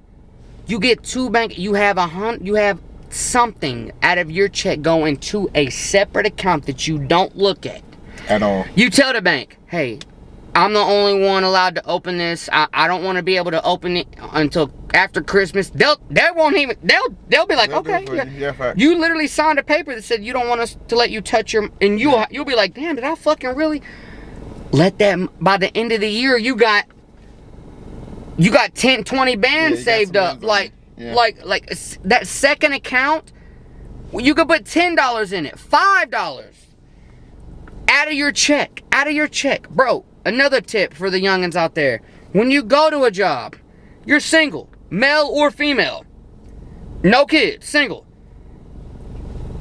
You get 2 bank. You have something out of your check going to a separate account that you don't look at all. You tell the bank, hey, I'm the only one allowed to open this. I don't want to be able to open it until after Christmas. They'll be like, okay, you literally signed a paper that said you don't want us to let you touch your, and you'll be like, damn, did I fucking really let that? By the end of the year, you got 10, 20 bands saved up. Like that second account, you could put $10 in it, $5 out of your check, bro. Another tip for the youngins out there: when you go to a job, you're single, male or female, no kids, single,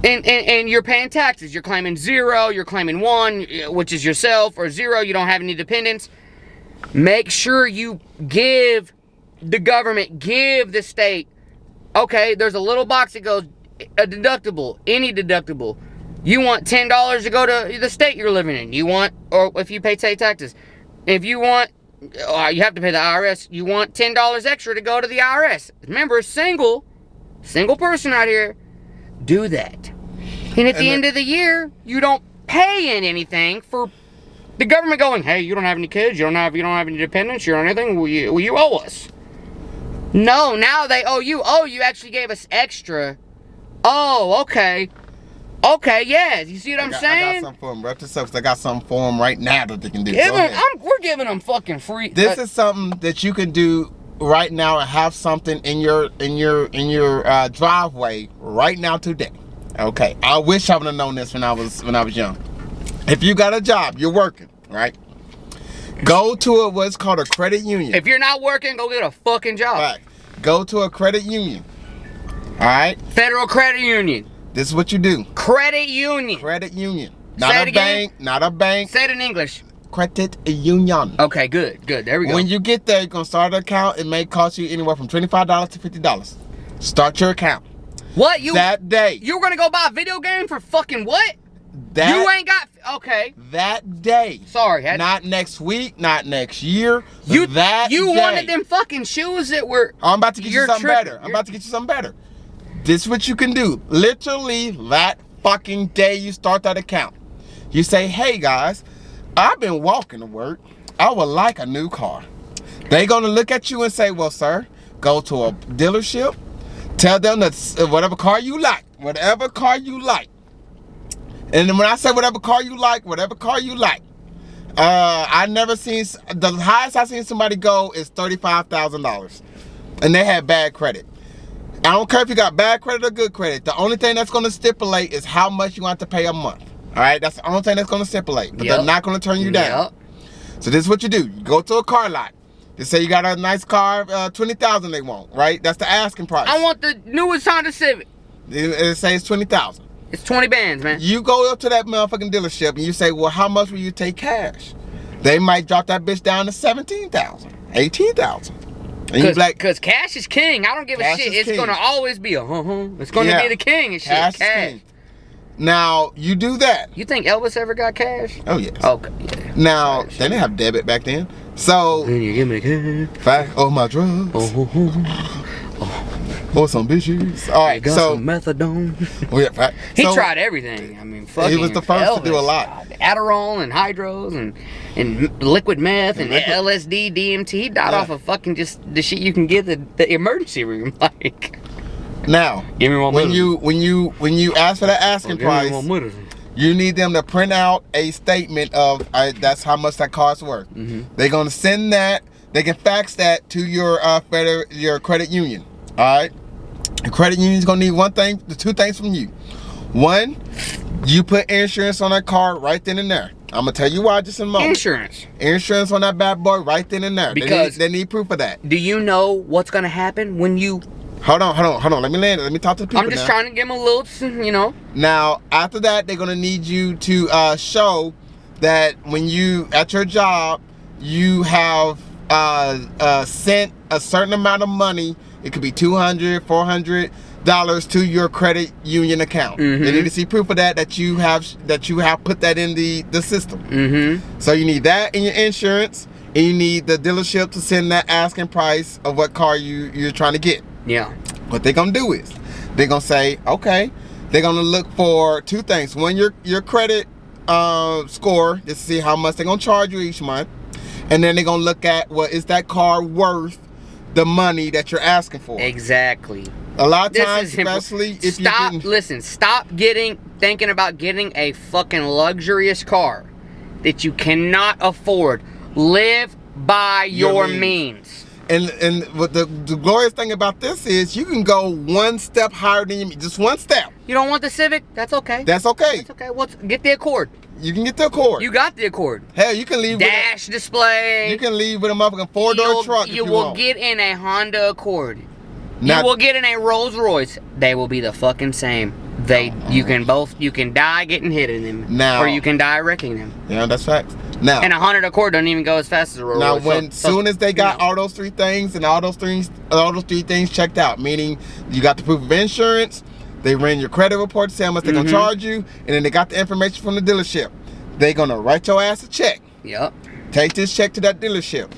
and you're paying taxes. You're claiming 0, you're claiming 1, which is yourself, or 0, you don't have any dependents. Make sure you give the government, give the state, okay, there's a little box that goes, a deductible, any deductible. You want $10 to go to the state you're living in. You want, or if you pay state taxes. If you want, you have to pay the IRS. You want $10 extra to go to the IRS. Remember, single person out here, do that. And at the end of the year, you don't pay in anything for the government going, hey, you don't have any kids, you don't have any dependents, you don't have anything, will you owe us? No, now they owe you. Oh, you actually gave us extra. Oh, okay. Okay, yeah. You see what I'm saying? I got something for them, bro. I got something for them right now that they can do. We're giving them fucking free. This is something that you can do right now and have something in your driveway right now today. Okay. I wish I would have known this when I was young. If you got a job, you're working, right? Go to what's called a credit union. If you're not working, go get a fucking job. Right. Go to a credit union. All right? Federal credit union. This is what you do. Credit union. Credit union. Not a bank. Not a bank. Say it in English. Credit union. Okay, good. There we go. When you get there, you're going to start an account. It may cost you anywhere from $25 to $50. Start your account. What? That day. You were going to go buy a video game for fucking what? You ain't got. Okay. That day. Sorry. Not next week. Not next year. You day. wanted them fucking shoes that were. I'm about to get you something better. I'm about to get you something better. This is what you can do. Literally, that fucking day you start that account. You say, hey guys, I've been walking to work. I would like a new car. They gonna look at you and say, well, sir, go to a dealership. Tell them that whatever car you like. And then when I say whatever car you like, I never seen, the highest I seen somebody go is $35,000. And they had bad credit. I don't care if you got bad credit or good credit. The only thing that's gonna stipulate is how much you want to pay a month. All right, that's the only thing that's gonna stipulate. But they're not gonna turn you down. So this is what you do. You go to a car lot. They say you got a nice car, $20,000 they want, right? That's the asking price. I want the newest Honda Civic. It says $20,000. It's 20 bands, man. You go up to that motherfucking dealership and you say, well, how much will you take cash? They might drop that bitch down to $17,000, $18,000. And you like, cause cash is king. I don't give a shit. It's gonna always be a It's gonna be the king and shit. Cash. King. Now you do that. You think Elvis ever got cash? Oh yes. Okay. Yeah. Now they didn't have debit back then. So you give me cash. My drugs. Or some bitches. All right, so some methadone. He tried everything. I mean, fucking. He was the first Elvis. to do a lot. Adderall and hydros and liquid meth and LSD, DMT. He died off of fucking just the shit you can get the emergency room. Like. Now, give me one. When you ask for the asking price, you need them to print out a statement of that's how much that car's worth. They're gonna send that. They can fax that to your credit union. All right. The credit union's gonna need two things from you. One, you put insurance on that car right then and there. I'm gonna tell you why just in a moment. Insurance on that bad boy right then and there. Because they need proof of that. Do you know what's gonna happen when you? Hold on. Let me land it. Let me talk to the people. I'm just trying to give them a little, Now, after that, they're gonna need you to show that when you at your job, you have sent a certain amount of money. It could be $200, $400 to your credit union account. They need to see proof of that you have put that in the system. So you need that in your insurance, and you need the dealership to send that asking price of what car you're trying to get. Yeah. What they're gonna do is they're gonna say, okay, they're gonna look for two things. One, your credit score, just to see how much they're gonna charge you each month, and then they're gonna look at is that car worth the money that you're asking for. Exactly. A lot of times, especially if stop thinking about getting a fucking luxurious car that you cannot afford. Live by your means. And what the glorious thing about this is you can go one step higher than just one step. You don't want the Civic? That's okay. That's okay. Get the Accord. You can get the Accord. You got the Accord. Hell, you can leave dash display. You can leave with a motherfucking 4-door truck. You will get in a Honda Accord. You will get in a Rolls Royce. They will be the fucking same. You can die getting hit in them, or you can die wrecking them. Yeah, that's facts. Now, and a Honda Accord doesn't even go as fast as a Rolls Royce. Now, soon as they got all those three things and all those three things checked out, meaning you got the proof of insurance, they ran your credit report to say how much they're gonna charge you, and then they got the information from the dealership. They're gonna write your ass a check. Yep. Take this check to that dealership.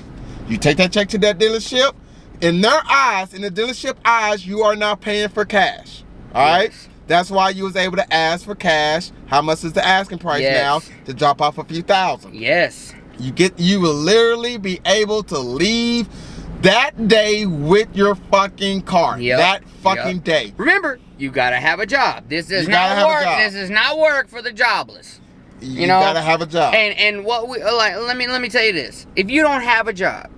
You take that check to that dealership. In their eyes, in the dealership eyes, you are now paying for cash. All right. That's why you was able to ask for cash. How much is the asking price now to drop off a few thousand? Yes. You will literally be able to leave that day with your fucking car. That fucking day. Remember, you gotta have a job. This does not work. This does not work for the jobless. You gotta have a job. And what we let me tell you this. If you don't have a job,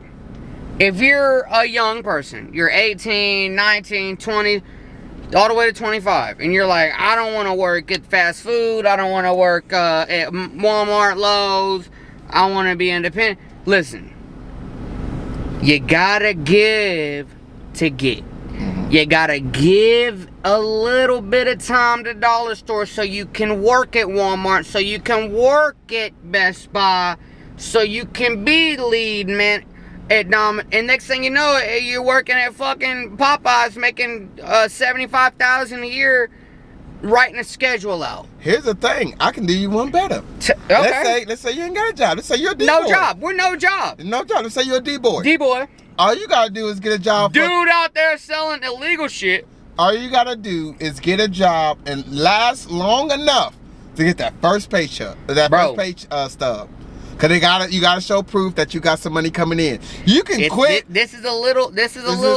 if you're a young person, you're 18, 19, 20, all the way to 25, and you're like, I don't want to work at fast food, I don't want to work at Walmart, Lowe's, I want to be independent. Listen, you gotta give to get. You gotta give a little bit of time to dollar store so you can work at Walmart, so you can work at Best Buy, so you can be the lead man at and next thing you know, you're working at fucking Popeyes making $75,000 a year writing a schedule out. Here's the thing. I can do you one better. Okay. Let's say you ain't got a job. Let's say you're a D-boy. No job. We're no job. No job. Let's say you're a D-boy. D-boy. All you gotta do is get a job. Dude out there selling illegal shit. All you gotta do is get a job and last long enough to get that first paycheck, first pay stub. Cause you gotta show proof that you got some money coming in. You can quit. This is a little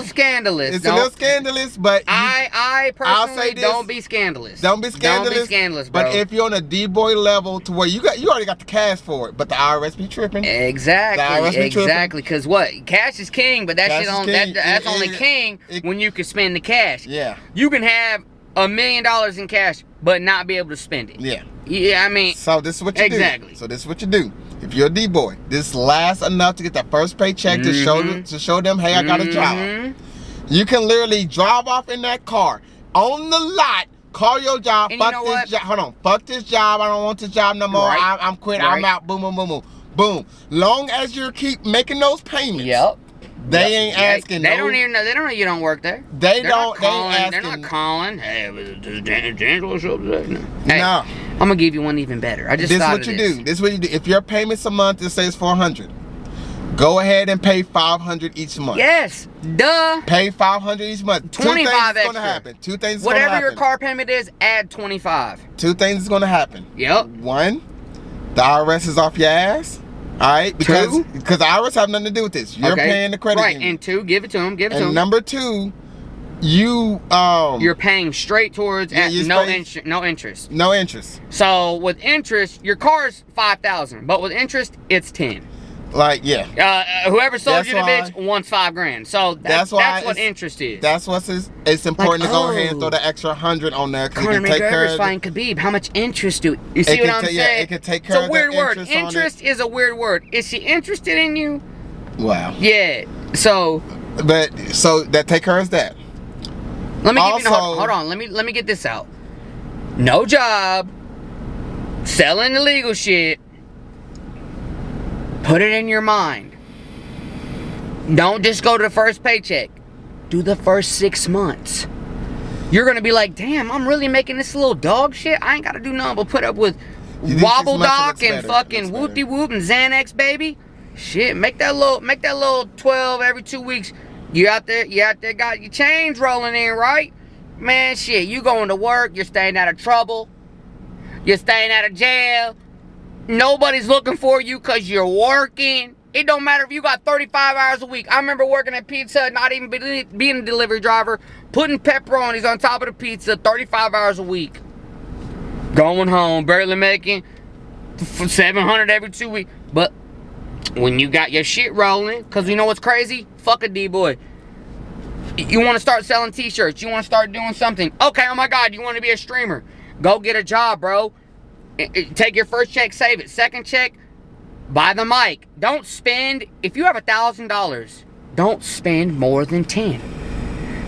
scandalous. It's a little scandalous, but I personally don't be scandalous. Don't be scandalous. Don't be scandalous, bro. But if you're on a D-boy level to where you already got the cash for it, but the IRS be tripping. Exactly. Cause what? Cash is king, but that's only king when you can spend the cash. Yeah. You can have $1 million in cash, but not be able to spend it. Yeah. Yeah, I mean. So this is what you do. Exactly. So this is what you do. If you're a D-boy, this lasts enough to get that first paycheck to show them, hey, I got a job. You can literally drive off in that car on the lot, call your job, fuck this job. Hold on, fuck this job. I don't want this job no more. Right. I'm quitting. Right. I'm out. Boom, boom, boom, boom, boom. Long as you keep making those payments. Yep. They ain't asking. They don't even know. They don't know you don't work there. They're not calling. Hey, does D'Angelo show up today? No. I'm gonna give you one even better. I just This is what you do. This is what you do. If your payments a month, it says $400. Go ahead and pay $500 each month. Yes, duh. Pay $500 each month. 25 extra. Gonna happen. Two things. Whatever your car payment is, add 25. Two things is gonna happen. Yep. One, the IRS is off your ass. All right, because the IRS have nothing to do with this. You're paying the credit union. And two, give it to them. And number two, you're paying straight towards no interest. No interest. So with interest, your car's $5,000, but with interest, it's 10. Like whoever sold you the bitch wants $5,000. So that's what interest is. That's what's it's important to go ahead and throw the extra 100 on there because Conor McGregor's fighting Khabib. How much interest do you see what I'm saying? Yeah, it can take care of the interest. It's a weird word. Interest is a weird word. Is she interested in you? Wow. Yeah. So that take care of that. Let me give you hold on. Let me get this out. No job. Selling illegal shit. Put it in your mind. Don't just go to the first paycheck. Do the first 6 months. You're gonna be like, damn, I'm really making this little dog shit. I ain't gotta do nothing but put up with Wobble Doc and fucking Whoopty Whoop and Xanax, baby. Shit, make that little 12 every 2 weeks. You out there got your chains rolling in, right? Man, shit, you going to work, you're staying out of trouble, you're staying out of jail. Nobody's looking for you because you're working. It don't matter if you got 35 hours a week. I remember working at Pizza, not even being a delivery driver, putting pepperonis on top of the pizza 35 hours a week. Going home, barely making $700 every 2 weeks. But when you got your shit rolling, because you know what's crazy? Fuck a D-boy. You want to start selling t-shirts. You want to start doing something. Okay, oh my God, you want to be a streamer. Go get a job, bro. Take your first check, save it. Second check, buy the mic. Don't spend, if you have $1,000, don't spend more than 10.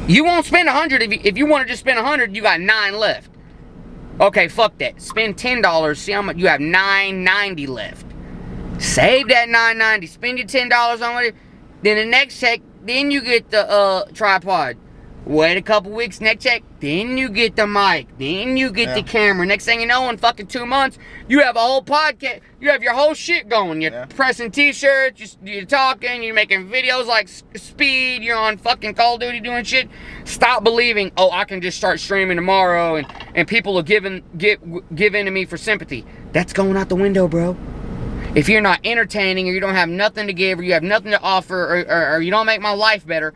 You won't spend 100. If you want to just spend 100, you got 9 left. Okay, fuck that. Spend $10. See how much you have. $9.90 left. Save that $9.90. Spend your $10 on it. Then the next check, then you get the tripod. Wait a couple weeks, next check, then you get the mic, then you get the camera. Next thing you know, in fucking 2 months, you have a whole podcast, you have your whole shit going. You're pressing t-shirts, you're talking, you're making videos like Speed, you're on fucking Call of Duty doing shit. Stop believing, oh, I can just start streaming tomorrow and people will give in to me for sympathy. That's going out the window, bro. If you're not entertaining or you don't have nothing to give or you have nothing to offer or you don't make my life better,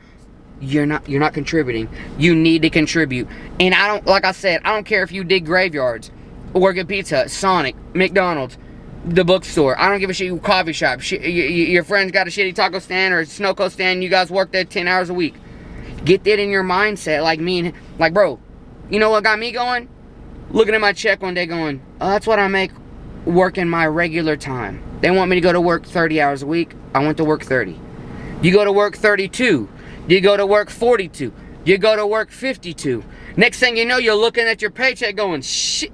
you're not contributing. You need to contribute. And like I said, I don't care if you dig graveyards, work at Pizza Hut, Sonic, McDonald's, the bookstore. I don't give a shit, you coffee shop. Your friend's got a shitty taco stand or a Snowco stand, you guys work there 10 hours a week. Get that in your mindset, like me and, like, bro, you know what got me going? Looking at my check one day going, oh, that's what I make working my regular time. They want me to go to work 30 hours a week. I went to work 30. You go to work 32. You go to work 42. You go to work 52. Next thing you know, you're looking at your paycheck going, shit.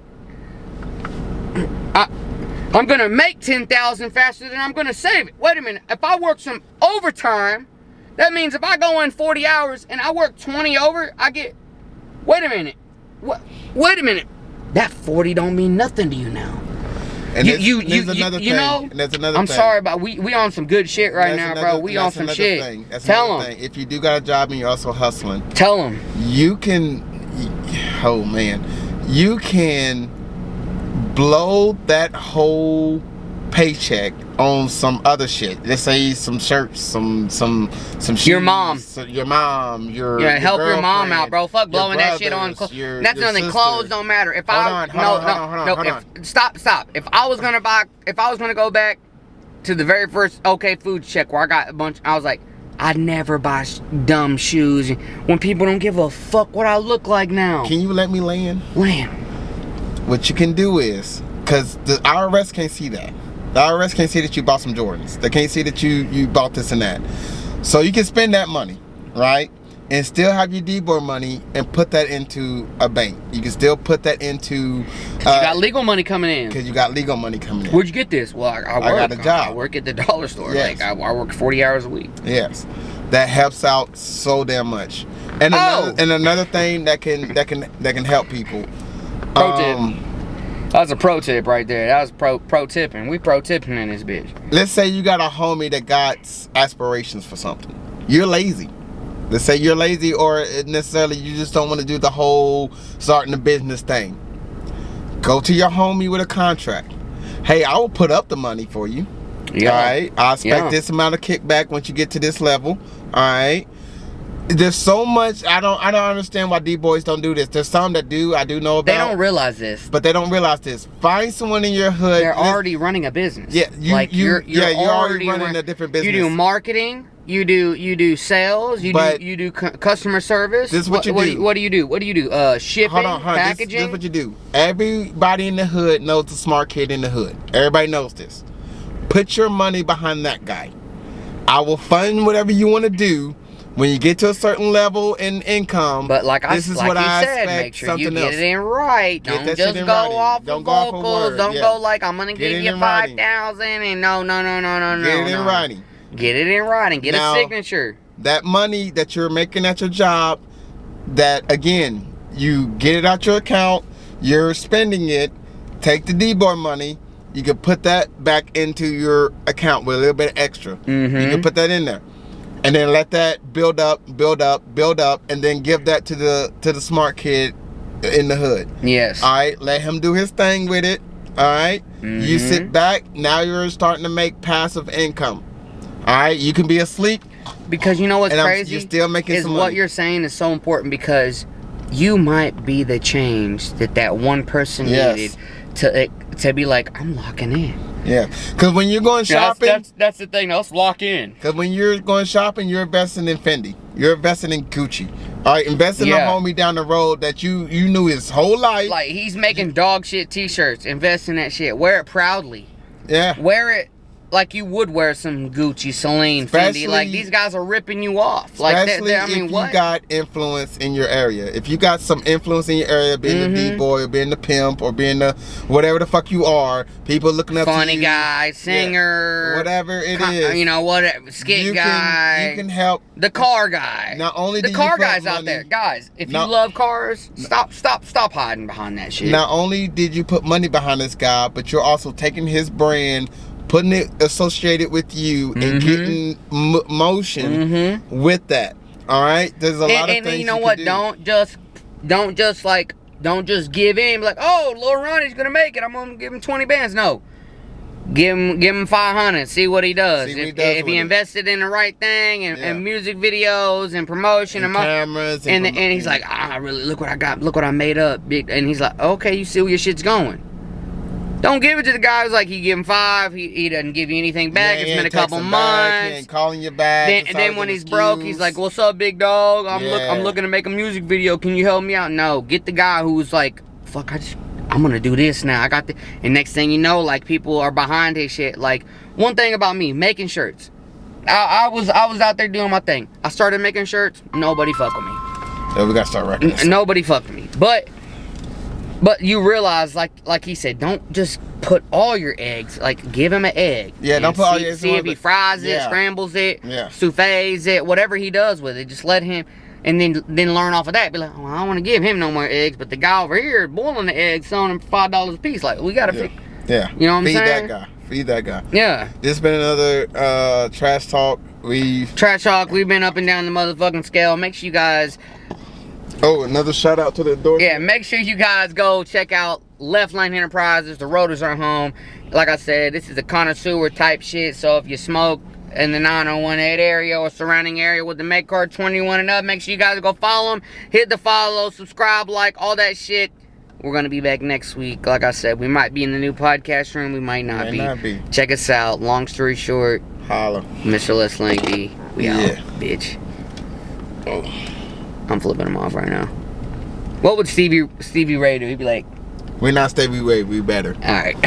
I'm going to make $10,000 faster than I'm going to save it. Wait a minute. If I work some overtime, that means if I go in 40 hours and I work 20 over, I get, wait a minute. Wait a minute. that 40 don't mean nothing to you now. And there's another thing. know, and there's another I'm thing. sorry, but we on some good shit right now, bro. We on some shit. Tell them. If you do got a job and you're also hustling, tell them. You can, oh man, you can blow that whole paycheck on some other shit. Let's say some shirts, some shoes. Your mom. Your mom. Help your mom out, bro. Fuck blowing that shit on. That's nothing. Clothes don't matter. If hold on. Stop. If I was gonna go back to the very first OK Foods check where I got a bunch, I was like, I never buy dumb shoes when people don't give a fuck what I look like now. Can you let me land? Land. What you can do is, because the IRS can't see that. The IRS can't see that you bought some Jordans. They can't see that you bought this and that. So you can spend that money, right? And still have your D-boy money and put that into a bank. You can still put that into... you got legal money coming in. Because you got legal money coming in. Where'd you get this? Well, I got a job. I work at the dollar store. Yes. Like I work 40 hours a week. Yes. That helps out so damn much. And another thing that can help people. Pro tip. That was a pro tip right there. That was pro tipping. We pro tipping in this bitch. Let's say you got a homie that got aspirations for something. You're lazy. Let's say you're lazy, or necessarily you just don't want to do the whole starting a business thing. Go to your homie with a contract. Hey, I will put up the money for you. Yeah. All right. I expect this amount of kickback once you get to this level. All right. There's so much. I don't understand why D-boys don't do this. There's some that do. I do know about. They don't realize this. But they don't realize this. Find someone in your hood. They're already running a business. Yeah, you're already running a different business. You do marketing. You do sales. You do customer service. This is what you do. What do you do? Shipping, hold on. packaging. This is what you do. Everybody in the hood knows the smart kid in the hood. Everybody knows this. Put your money behind that guy. I will fund whatever you want to do. When you get to a certain level in income, but I said, make sure you get it in right. Don't just go off of vocals. Don't go like, I'm gonna give you 5,000 and no. Get it in writing. Get it in writing. Get a signature. That money that you're making at your job, that again, you get it out your account, you're spending it, take the D-boy money, you can put that back into your account with a little bit extra. You can put that in there. And then let that build up, and then give that to the smart kid in the hood. Yes. All right, let him do his thing with it. All right. You sit back. Now you're starting to make passive income. All right. You can be asleep. Because you know what's crazy? You're still making some money. What you're saying is so important, because you might be the change that one person needed to be like, I'm locking in. Yeah, because when you're going shopping, that's the thing. Let's lock in. Because when you're going shopping, you're investing in Fendi. You're investing in Gucci. All right, investing in a homie down the road that you knew his whole life. Like, he's making dog shit T-shirts. Invest in that shit. Wear it proudly. Yeah. Wear it like you would wear some Gucci, Celine, Fendi. Like, these guys are ripping you off. Like, especially if you got influence in your area. If you got some influence in your area, being the D-boy, or being the pimp, or being the whatever the fuck you are, people looking up to you. Funny guy, singer. Whatever it is. You know, whatever. Skit guy. You can help. The car guy. Not only the car guys out there. Guys, if you love cars, stop hiding behind that shit. Not only did you put money behind this guy, but you're also taking his brand, putting it associated with you, and getting motion with that. All right, there's a lot of things. And you know what? Don't just give in. Be like, oh, Lil Ronnie's gonna make it. I'm gonna give him 20 bands. No, give him 500. See what he does. If he invested in the right thing and music videos and promotion and cameras and he's like, really look what I got. Look what I made up. And he's like, okay, you see where your shit's going. Don't give it to the guy who's like, he give him 5, he doesn't give you anything back. It's been a couple months. He ain't calling you back. Then when he's broke, he's like, what's up, big dog? I'm looking to make a music video. Can you help me out? No, get the guy who's like, fuck, I'm gonna do this now. I got the. And next thing you know, like, people are behind his shit. Like, one thing about me, making shirts. I was out there doing my thing. I started making shirts. Nobody fuck with me. Yeah, we gotta start wrecking. Nobody fucked with me. But you realize, like he said, don't just put all your eggs. Like, give him an egg. Yeah, don't put all your eggs. See if he fries it, scrambles it, souffles it, whatever he does with it. Just let him. and then learn off of that. Be like, well, I don't want to give him no more eggs, but the guy over here boiling the eggs, selling them for $5 a piece. Like, we gotta fix. Yeah. You know what I'm saying? Feed that guy. Feed that guy. Yeah. This has been another trash talk. Trash talk. We've been up and down the motherfucking scale. Make sure you guys. Oh, another shout out to the endorsement. Yeah, make sure you guys go check out Left Lane Enterprises. The rotors are home. Like I said, this is a connoisseur type shit. So if you smoke in the 9018 area or surrounding area with the Make Card 21 and up, make sure you guys go follow them. Hit the follow, subscribe, like, all that shit. We're going to be back next week. Like I said, we might be in the new podcast room. We might not be. Check us out. Long story short. Holla. Mr.LetsLink. We out, bitch. Oh. I'm flipping him off right now. What would Stevie Ray do? He'd be like, we're not Stevie Ray, we better. Alright.